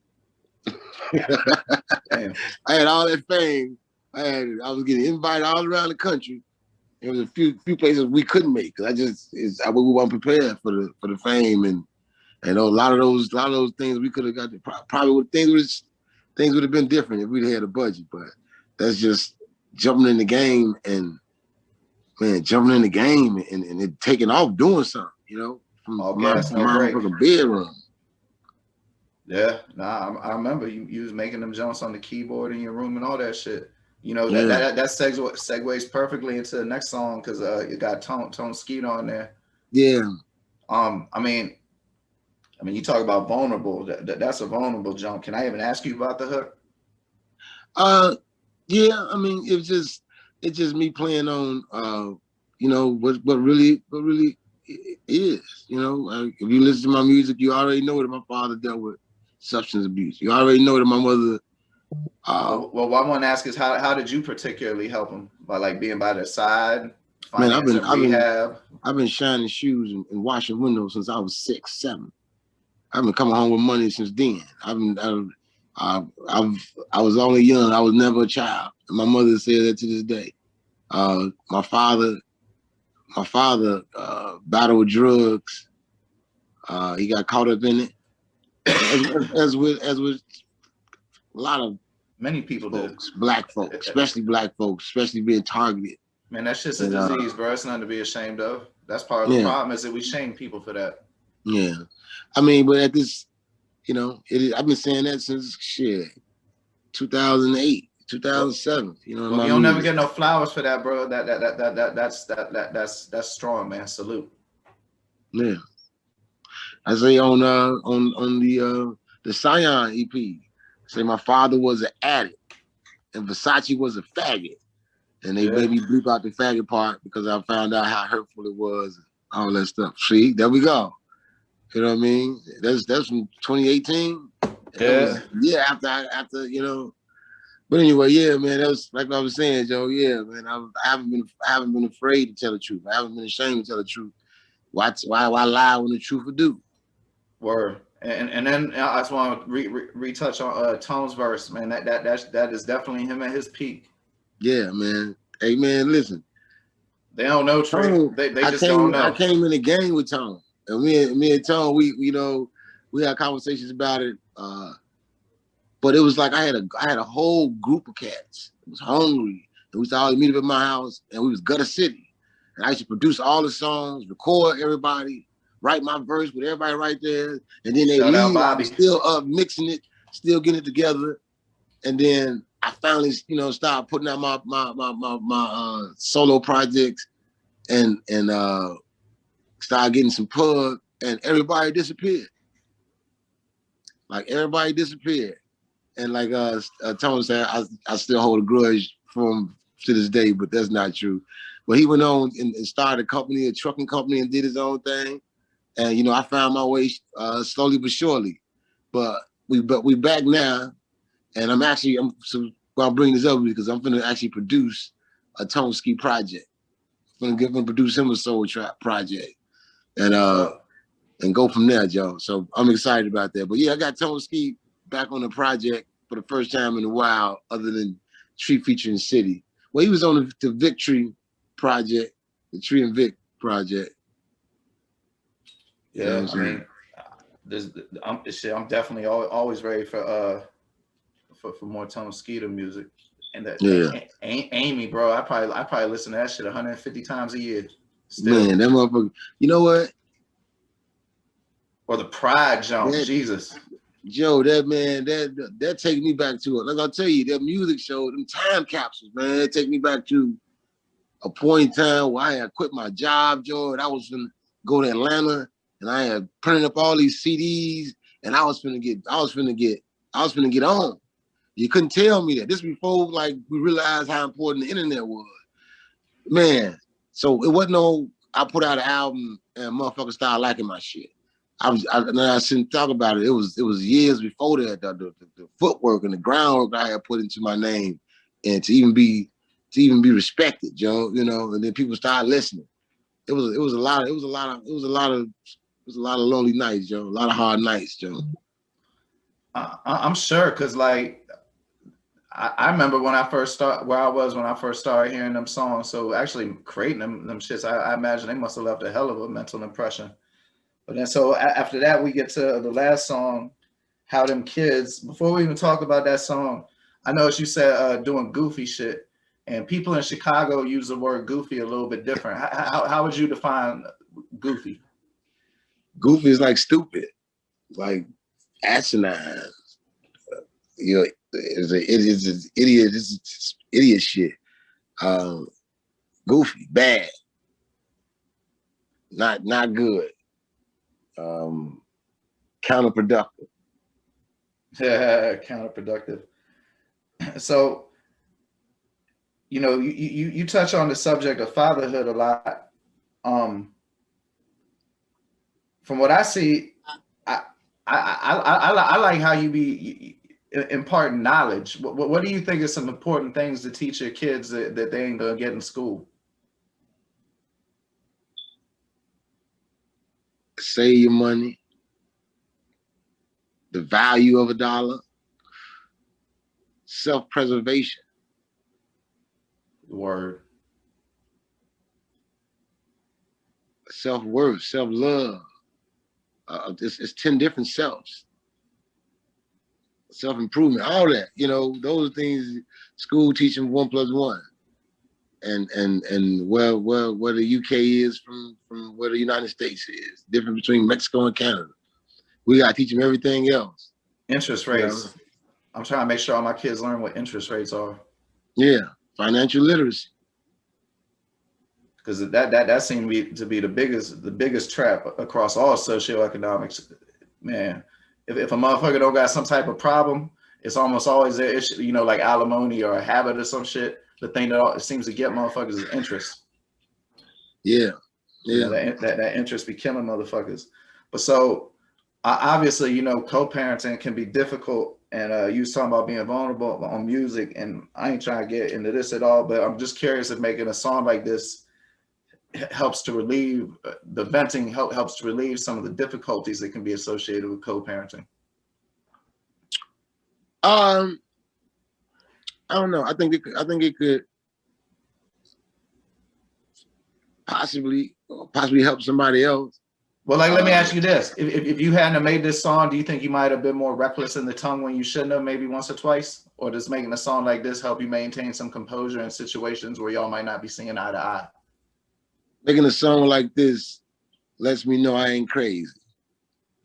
Damn. I had all that fame. I was getting invited all around the country. There was a few places we couldn't make. We weren't prepared for the fame, and a lot of those things we could have got. Probably things would have been different if we'd had a budget. But that's just jumping in the game and it taking off doing something, from my bedroom. Yeah, I remember you was making them jumps on the keyboard in your room and all that shit. That segues perfectly into the next song, because you got Tone Skeet on there. Yeah. I mean, you talk about vulnerable. That's a vulnerable jump. Can I even ask you about the hook? Yeah. I mean, it's just me playing on, what really is. If you listen to my music, you already know that my father dealt with substance abuse. You already know that my mother. Well, what I want to ask is how did you particularly help him? By like being by their side? Man, I've been shining shoes and washing windows since I was 6, 7. I've been coming home with money since then. I was only young. I was never a child. And my mother said that to this day. My father battled with drugs. He got caught up in it, as with a lot of Many people do. folks, black folks, especially being targeted. Man, that shit's a And disease, bro. It's nothing to be ashamed of. That's part of the yeah, problem is that we shame people for that. yeah. I mean, but at this, I've been saying that since shit 2008, Well, 2007. In well, my you don't never music. get no flowers for that, bro. That's strong, man. Salute. Yeah, I say on the Scion EP, say my father was an addict and Versace was a faggot, and they Yeah. made me bleep out the faggot part because I found out how hurtful it was, and all that stuff. See, there we go. You know what I mean? That's from 2018. And that Yeah. was after. But anyway, yeah, man, that was like I was saying, Joe. Yeah, man, I haven't been afraid to tell the truth. I haven't been ashamed to tell the truth. Why lie when the truth will do? Word. And then I just want to retouch on Tone's verse, man. That is definitely him at his peak. Yeah, man. Hey, man, listen. They don't know Trey. Tone, They I just don't came I know. came in the game with Tone, and me and Tone, we had conversations about it. But it was like I had a whole group of cats. It was hungry, and we used to always meet up at my house, and we was Gutter City, and I used to produce all the songs, record everybody, write my verse with everybody right there, and then they Shout out leave. I'm Bobby. still up mixing it, still getting it together, and then I finally, started putting out my solo projects, and started getting some pub, and everybody disappeared. Like everybody disappeared. And like Tony said, I still hold a grudge from to this day, but that's not true. But he went on and started a trucking company, and did his own thing. And I found my way slowly but surely. But we back now, and I'll bring this up because I'm gonna actually produce a Tone Ski project. I'm gonna produce him a soul trap project, and What's up? and go from there, Joe. So I'm excited about that. But yeah, I got Tone Ski back on the project for the first time in a while, other than Tree featuring City. Well, he was on the Victory project, the Tree and Vic project. You know Yeah, what I I'm saying? mean, I'm definitely always ready for more Tone Skeeter music. And that Yeah. Amy, bro, I probably listen to that shit 150 times a year still. Man, that motherfucker. You know what? Or the Pride jump, That Jesus. Joe, that man, that take me back to it. Like I'll tell you, that music show, them time capsules, man, it take me back to a point in time where I had quit my job, Joe, and I was gonna go to Atlanta, and I had printed up all these CDs, and I was finna get on. You couldn't tell me that. This before like we realized how important the internet was. Man, so it wasn't I put out an album and motherfuckers started liking my shit. I shouldn't talk about it. It was years before that, the footwork and the groundwork I had put into my name, and to even be respected, Joe. And then people started listening. It was a lot of lonely nights, Joe. A lot of hard nights, Joe. I'm sure, cause like I remember when I first when I first started hearing them songs. So actually creating them shits, I imagine they must have left a hell of a mental impression. But then so after that, we get to the last song, How Them Kids. Before we even talk about that song, I noticed you said doing goofy shit. And people in Chicago use the word goofy a little bit different. How would you define goofy? Goofy is like stupid, like asinine. It's idiot. It's idiot shit. Goofy, bad, not good. Counterproductive. Counterproductive. So, you touch on the subject of fatherhood a lot. From what I see, I like how you be imparting knowledge. What do you think is some important things to teach your kids that they ain't gonna get in school? Save your money, the value of a dollar, self-preservation, Word. self-worth, self-love. It's 10 different selves. Self-improvement, all that, you know, those are things school teaching 1 + 1. And where the UK is from where the United States is, different between Mexico and Canada. We gotta teach them everything else. Interest You rates. know? I'm trying to make sure all my kids learn what interest rates are. Yeah, financial literacy. Because that seemed to be the biggest trap across all socioeconomics. Man, if a motherfucker don't got some type of problem, it's almost always an issue, you know, like alimony or a habit or some shit. The thing that seems to get motherfuckers is interest. Yeah, You know, yeah. that interest be killing motherfuckers. But so obviously, you know, co-parenting can be difficult. And you was talking about being vulnerable on music, and I ain't trying to get into this at all, but I'm just curious if making a song like this helps to relieve the venting, helps to relieve some of the difficulties that can be associated with co-parenting. I don't know. I think it could possibly help somebody else. Well, like, let me ask you this. If you hadn't have made this song, do you think you might have been more reckless in the tongue when you shouldn't have, maybe once or twice? Or does making a song like this help you maintain some composure in situations where y'all might not be seeing eye to eye? Making a song like this lets me know I ain't crazy.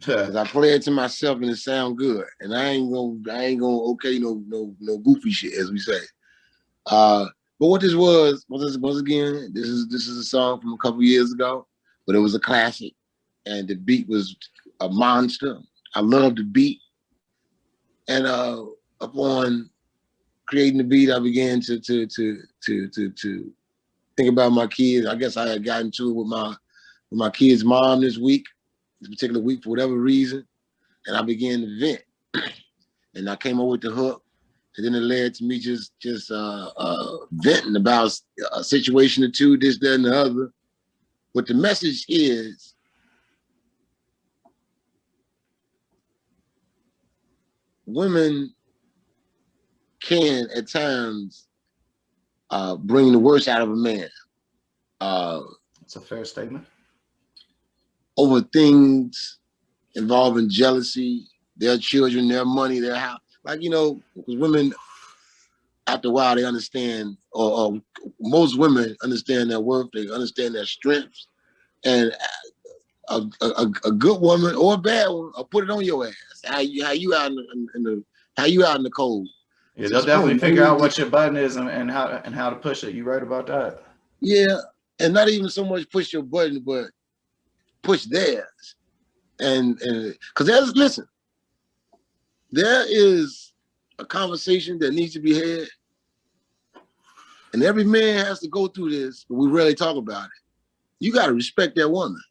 Cause I play it to myself and it sound good. And I ain't gonna okay no goofy shit, as we say. But what this was once again, this is a song from a couple years ago, but it was a classic. And the beat was a monster. I love the beat. And upon creating the beat, I began to think about my kids. I guess I had gotten to it with my kid's mom this particular week, for whatever reason. And I began to vent. And I came up with the hook. And then it led to me just venting about a situation or two, this, that, and the other. But the message is, women can at times bring the worst out of a man. It's a fair statement. Over things involving jealousy, their children, their money, their house. Like, you know, because women, after a while, they understand, or most women understand their worth, they understand their strengths. And a good woman or a bad one, will put it on your ass. How you out in the cold. Yeah, they'll definitely figure out what your button is and how to push it. You're right about that. Yeah, and not even so much push your button, but push theirs. And because there is a conversation that needs to be had, and every man has to go through this, but we rarely talk about it. You got to respect that woman,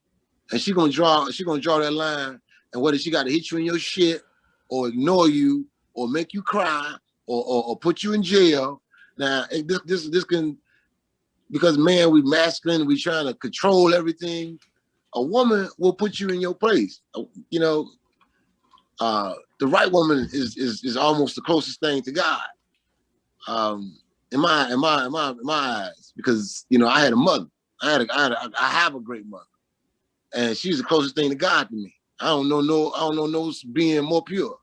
and she's gonna draw that line. And whether she got to hit you in your shit, or ignore you, or make you cry, or put you in jail. Now this can, because man, we masculine, we trying to control everything. A woman will put you in your place. You know, the right woman is almost the closest thing to God. In my eyes, because you know I had a mother. I have a great mother, and she's the closest thing to God to me. I don't know no being more pure,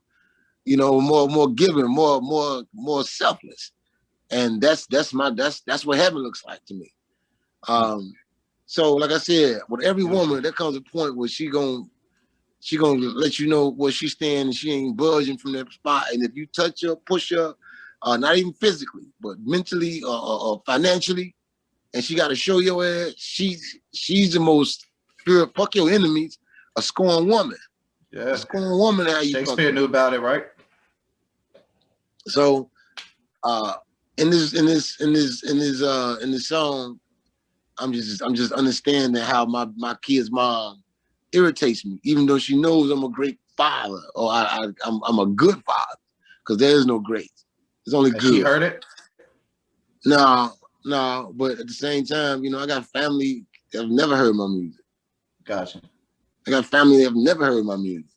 you know, more giving, more selfless, and that's what heaven looks like to me. So like I said, with every woman, there comes a point where she gonna let you know where she stands, and she ain't budging from that spot. And if you touch her, push her, not even physically, but mentally or financially, and she got to show your ass, she's the most pure. Fuck your enemies, a scorned woman. Yeah, a scorned woman. How you Shakespeare knew about it, right? So, in this song, I'm just understanding how my kid's mom irritates me, even though she knows I'm a great father, or I'm a good father, because there is no great. There's only good. She heard it? No, but at the same time, you know, I got family that have never heard my music. Gotcha. I got family that have never heard my music.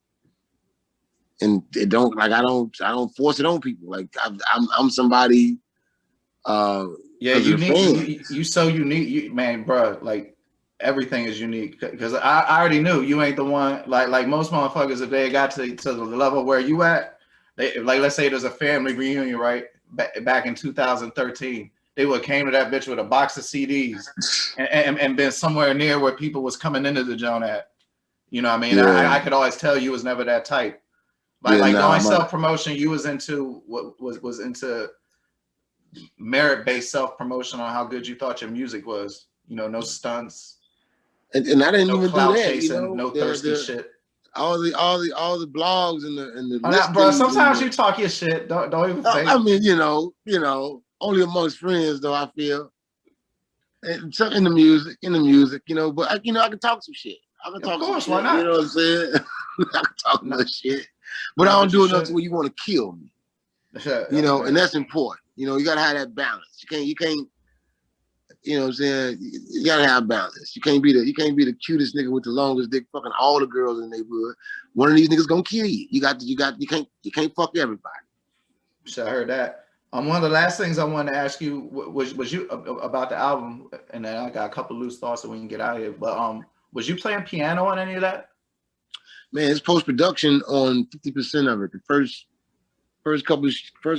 and it don't like I don't force it on people. Like I'm somebody Yeah, because of the unique. fans. You so unique, man, bro. Like everything is unique because I already knew you ain't the one. Like most motherfuckers, if they got to the level where you at, they like let's say there's a family reunion, right? Back in 2013, they would came to that bitch with a box of CDs and been somewhere near where people was coming into the joint at. You know what I mean? Yeah, I could always tell you was never that type. yeah, Like the nah, only self promotion you was into was into merit-based self-promotion on how good you thought your music was. You know, no stunts, and I didn't no even do clout that. You chasing, know, no thirsty shit. all the blogs and the Oh, now, bro, listings and sometimes you talk your shit. Don't even I fake. mean, only amongst friends though. I feel and so in the music, you know. But I can talk some shit. I can Of talk some course, why shit. You know not? what I'm saying? I can talk Not, some shit, but I not don't that you do enough to should. where you want to kill me. You Yeah, know, and man. that's important. You know, you gotta have that balance. You can't. You know what I'm saying? You gotta have balance. You can't be the cutest nigga with the longest dick fucking all the girls in the neighborhood. One of these niggas gonna kill you. You can't fuck everybody. Shit, I heard that. One of the last things I wanted to ask you was you about the album, and then I got a couple loose thoughts so we can get out of here. But was you playing piano on any of that? Man, it's post production on 50% of it. The first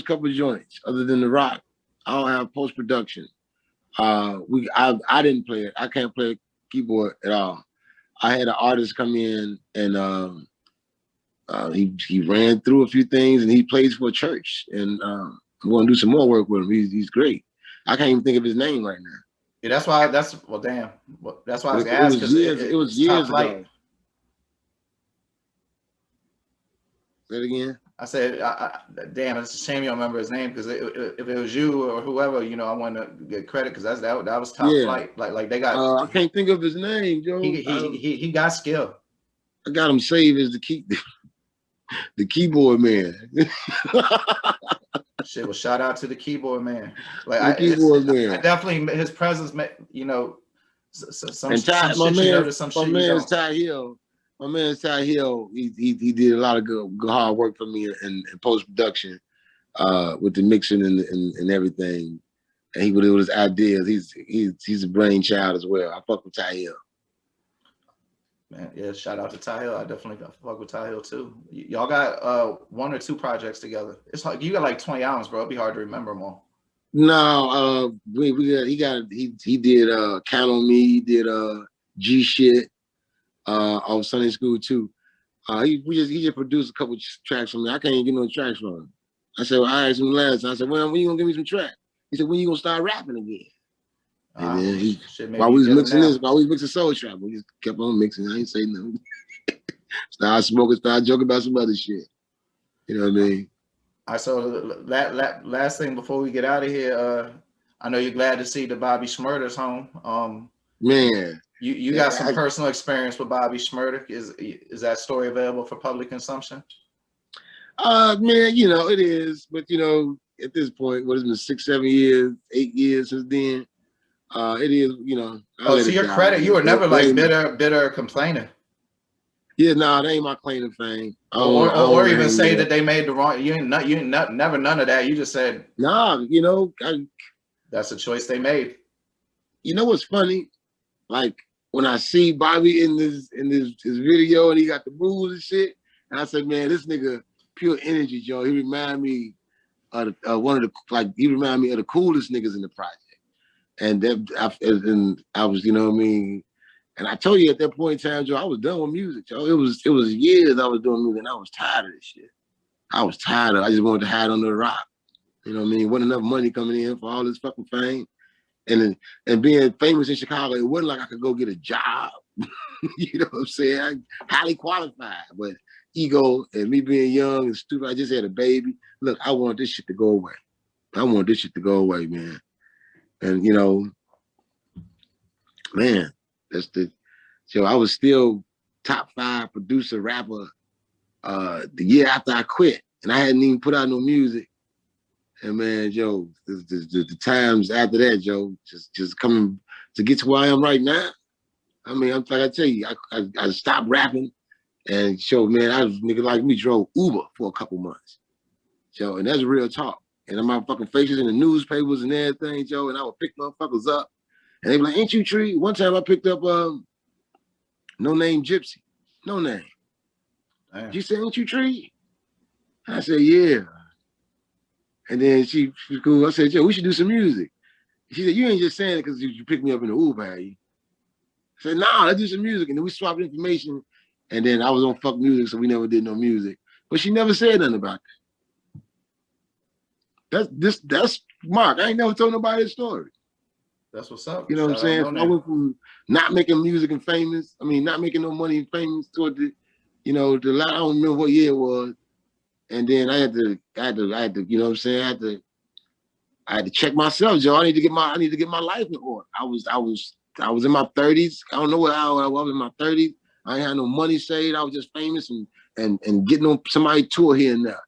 couple joints, other than the rock, I don't have post production. I didn't play it. I can't play keyboard at all. I had an artist come in and he ran through a few things and he plays for a church and I'm going to do some more work with him. He's great. I can't even think of his name right now. Yeah, that's why. That's well, damn. Well, that's why I was But gonna it ask was because years. It was it's top years flight. ago. Say it again. I said, damn, it's a shame you don't remember his name because if it was you or whoever, you know, I want to get credit because that was top Yeah. flight. Like they got I can't think of his name, Joe. he got skill. I got him saved as the keyboard man. Shit, well, shout out to the keyboard man. Like The keyboard I man. definitely his presence, you know, some And Ty, shit you notice, some my shit you man's don't. Ty Hill. My man Ty Hill, he did a lot of good hard work for me in post production, with the mixing and everything. And he would do his ideas. He's a brainchild as well. I fuck with Ty Hill. Man, yeah, shout out to Ty Hill. I definitely got fuck with Ty Hill too. Y'all got one or two projects together. It's like you got like 20 albums, bro. It'd be hard to remember them all. No, he did Count on Me. He did G Shit on Sunday School too. He just produced a couple tracks from me. I can't even get no tracks from him. I said, well, I asked him last time. I said, when you gonna give me some tracks? He said, when you gonna start rapping again? And then Shit, maybe while we you was get them mixing now. this, while we was mixing Soul Trap, we just kept on mixing. I ain't say nothing. Started smoking, started joking about some other shit. You know what I mean? All right, so last thing before we get out of here, I know you're glad to see the Bobby Shmurda's home. Man. You got some personal experience with Bobby Shmurda. Is that story available for public consumption? Man, you know, it is, but you know, at this point, what has been 6, 7 years, 8 years since then? It is, you know. To your credit, you were never like bitter complaining. Yeah, nah, that ain't my claim to fame. Or even say that they made the wrong. You ain't never none of that. You just said, nah, you know, that's a choice they made. You know what's funny? Like when I see Bobby in his video and he got the moves and shit, and I said, man, this nigga pure energy, Joe. He remind me of he remind me of the coolest niggas in the project. And I was, you know what I mean. And I told you at that point in time, Joe, I was done with music, Joe. It was years I was doing music, and I was tired of this shit. I was tired of. I just wanted to hide under the rock. You know what I mean? Wasn't enough money coming in for all this fucking fame, and being famous in Chicago, it wasn't like I could go get a job. You know what I'm saying? I'm highly qualified, but ego and me being young and stupid. I just had a baby. Look, I want this shit to go away. I want this shit to go away, man. And you know, man, so I was still top 5 producer rapper the year after I quit, and I hadn't even put out no music. And man, Joe, the times after that, Joe, just coming to get to where I am right now. I mean, like I tell you, I stopped rapping And so, man, I was nigga like me drove Uber for a couple months. So, and that's real talk. And my fucking faces in the newspapers and everything, Joe. And I would pick motherfuckers up, and they be like, "Ain't you Tree?" One time I picked up No Name Gypsy, No Name. Damn. She said, "Ain't you Tree?" I said, "Yeah." And then she was cool. I said, "Joe, we should do some music." She said, "You ain't just saying it because you picked me up in the Uber, are you?" I said, "Nah, let's do some music." And then we swapped information. And then I was on fuck music, so we never did no music. But she never said nothing about that. That's Mark. I ain't never told nobody this story. That's what's up. You know what I'm Shout out saying? No So I Name. went from not making music and famous, not making no money and famous toward the, I don't remember what year it was. And then I had to, you know what I'm saying? I had to check myself, Joe. I need to get my life in order. I was in my 30s. I don't know what I was in my 30s. I ain't had no money saved. I was just famous and getting on somebody tour here and there.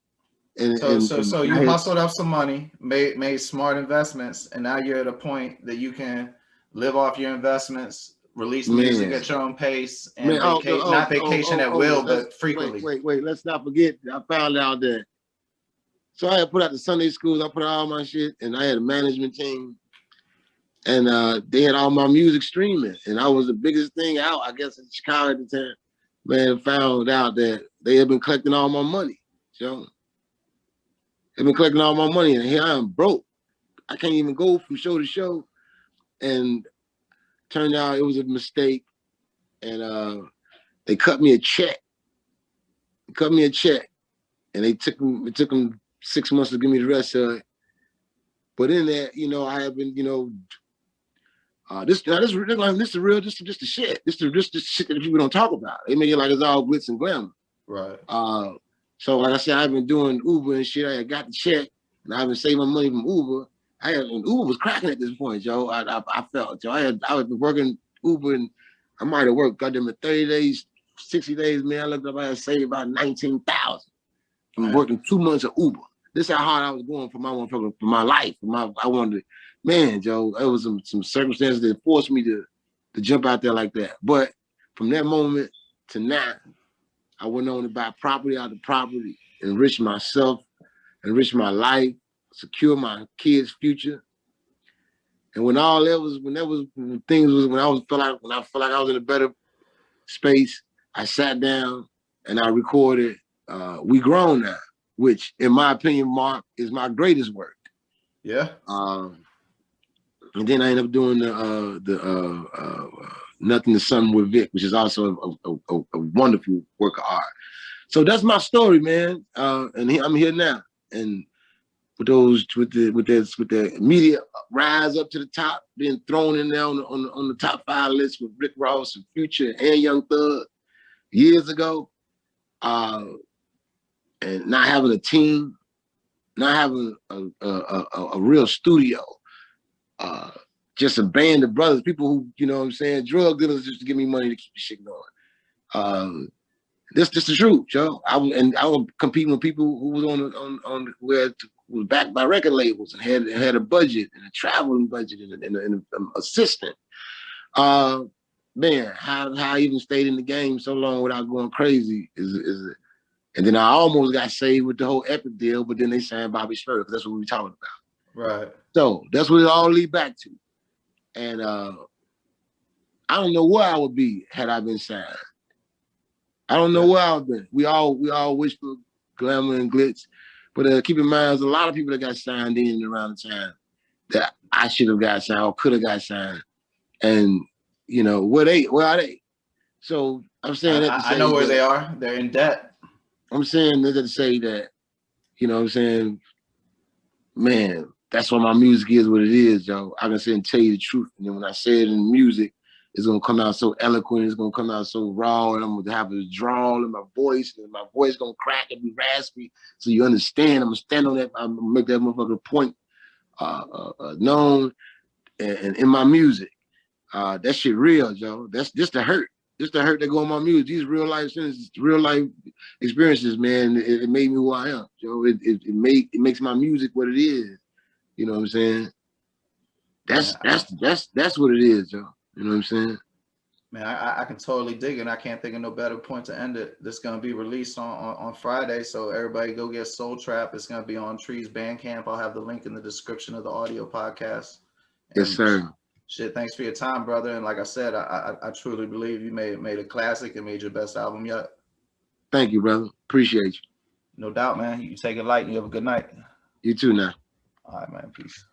So you hustled up some money, made smart investments, and now you're at a point that you can live off your investments, release music at your own pace, and not vacation at will, but frequently. Wait. Let's not forget. I found out that. So I had put out the Sunday schools. I put out all my shit, and I had a management team, and they had all my music streaming, and I was the biggest thing out, I guess, in Chicago at the time. Man, found out that they had been collecting all my money. So they've been collecting all my money, and here I am broke. I can't even go from show to show. And turned out it was a mistake, and they cut me a check. And it took them 6 months to give me the rest of it. But in that, I have been, this is real, just the shit. This the shit that people don't talk about. They make it like it's all glitz and glamour. Right. So like I said, I've been doing Uber and shit. I got the check, and I've been saving my money from Uber. And Uber was cracking at this point, Joe. I felt, Joe. I was working Uber, and I might have worked goddamn 30 days, 60 days, man. I looked up, I had saved about 19,000 from working 2 months of Uber. This is how hard I was going for my life. I wanted to, man, Joe. It was some circumstances that forced me to jump out there like that. But from that moment to now, I went on to buy property out of property, enrich myself, enrich my life, secure my kids' future. And when I felt like I was in a better space, I sat down and I recorded We Grown Now, which in my opinion, Mark, is my greatest work. Yeah. And then I ended up doing the Nothing to Something with Vic, which is also a wonderful work of art. So that's my story, man. And I'm here now. And with the immediate rise up to the top, being thrown in there on the top 5 list with Rick Ross and Future and Young Thug years ago, and not having a team, not having a real studio, just a band of brothers, people who, you know what I'm saying, drug dealers just to give me money to keep the shit going. This the truth, Joe. I was competing with people who was on where was backed by record labels and had a budget and a traveling budget and an assistant. Man, how I even stayed in the game so long without going crazy is and then I almost got saved with the whole Epic deal, but then they signed Bobby Shmurda because that's what we were talking about. Right. So that's what it all lead back to. And I don't know where I would be had I been signed. I don't know where I've been. We all wish for glamour and glitz, but keep in mind, there's a lot of people that got signed in around the time that I should have got signed or could have got signed. And where are they? So I'm saying that to say I know where they are. They're in debt. I'm saying that to say that, you know what I'm saying, man, that's why my music is what it is, Joe. I can say and tell you the truth. And then when I say it in music, it's gonna come out so eloquent, it's gonna come out so raw, and I'm gonna have a drawl in my voice, and my voice gonna crack and be raspy, so you understand. I'm gonna stand on that, I'm gonna make that motherfucker point known and in my music. That shit real, Joe. That's just the hurt. Just the hurt that go in my music. These real life sentences, real life experiences, man. It made me who I am, Joe. It makes my music what it is. You know what I'm saying? That's what it is, Joe. You know what I'm saying? Man, I can totally dig it. And I can't think of no better point to end it. This is gonna be released on Friday, so everybody go get Soul Trap. It's gonna be on Trees Bandcamp. I'll have the link in the description of the audio podcast. Yes, And sir. shit, thanks for your time, brother. And like I said, I truly believe you made a classic and made your best album yet. Thank you, brother. Appreciate you. No doubt, man. You take it light and you have a good night. You too now. All right, man. Peace.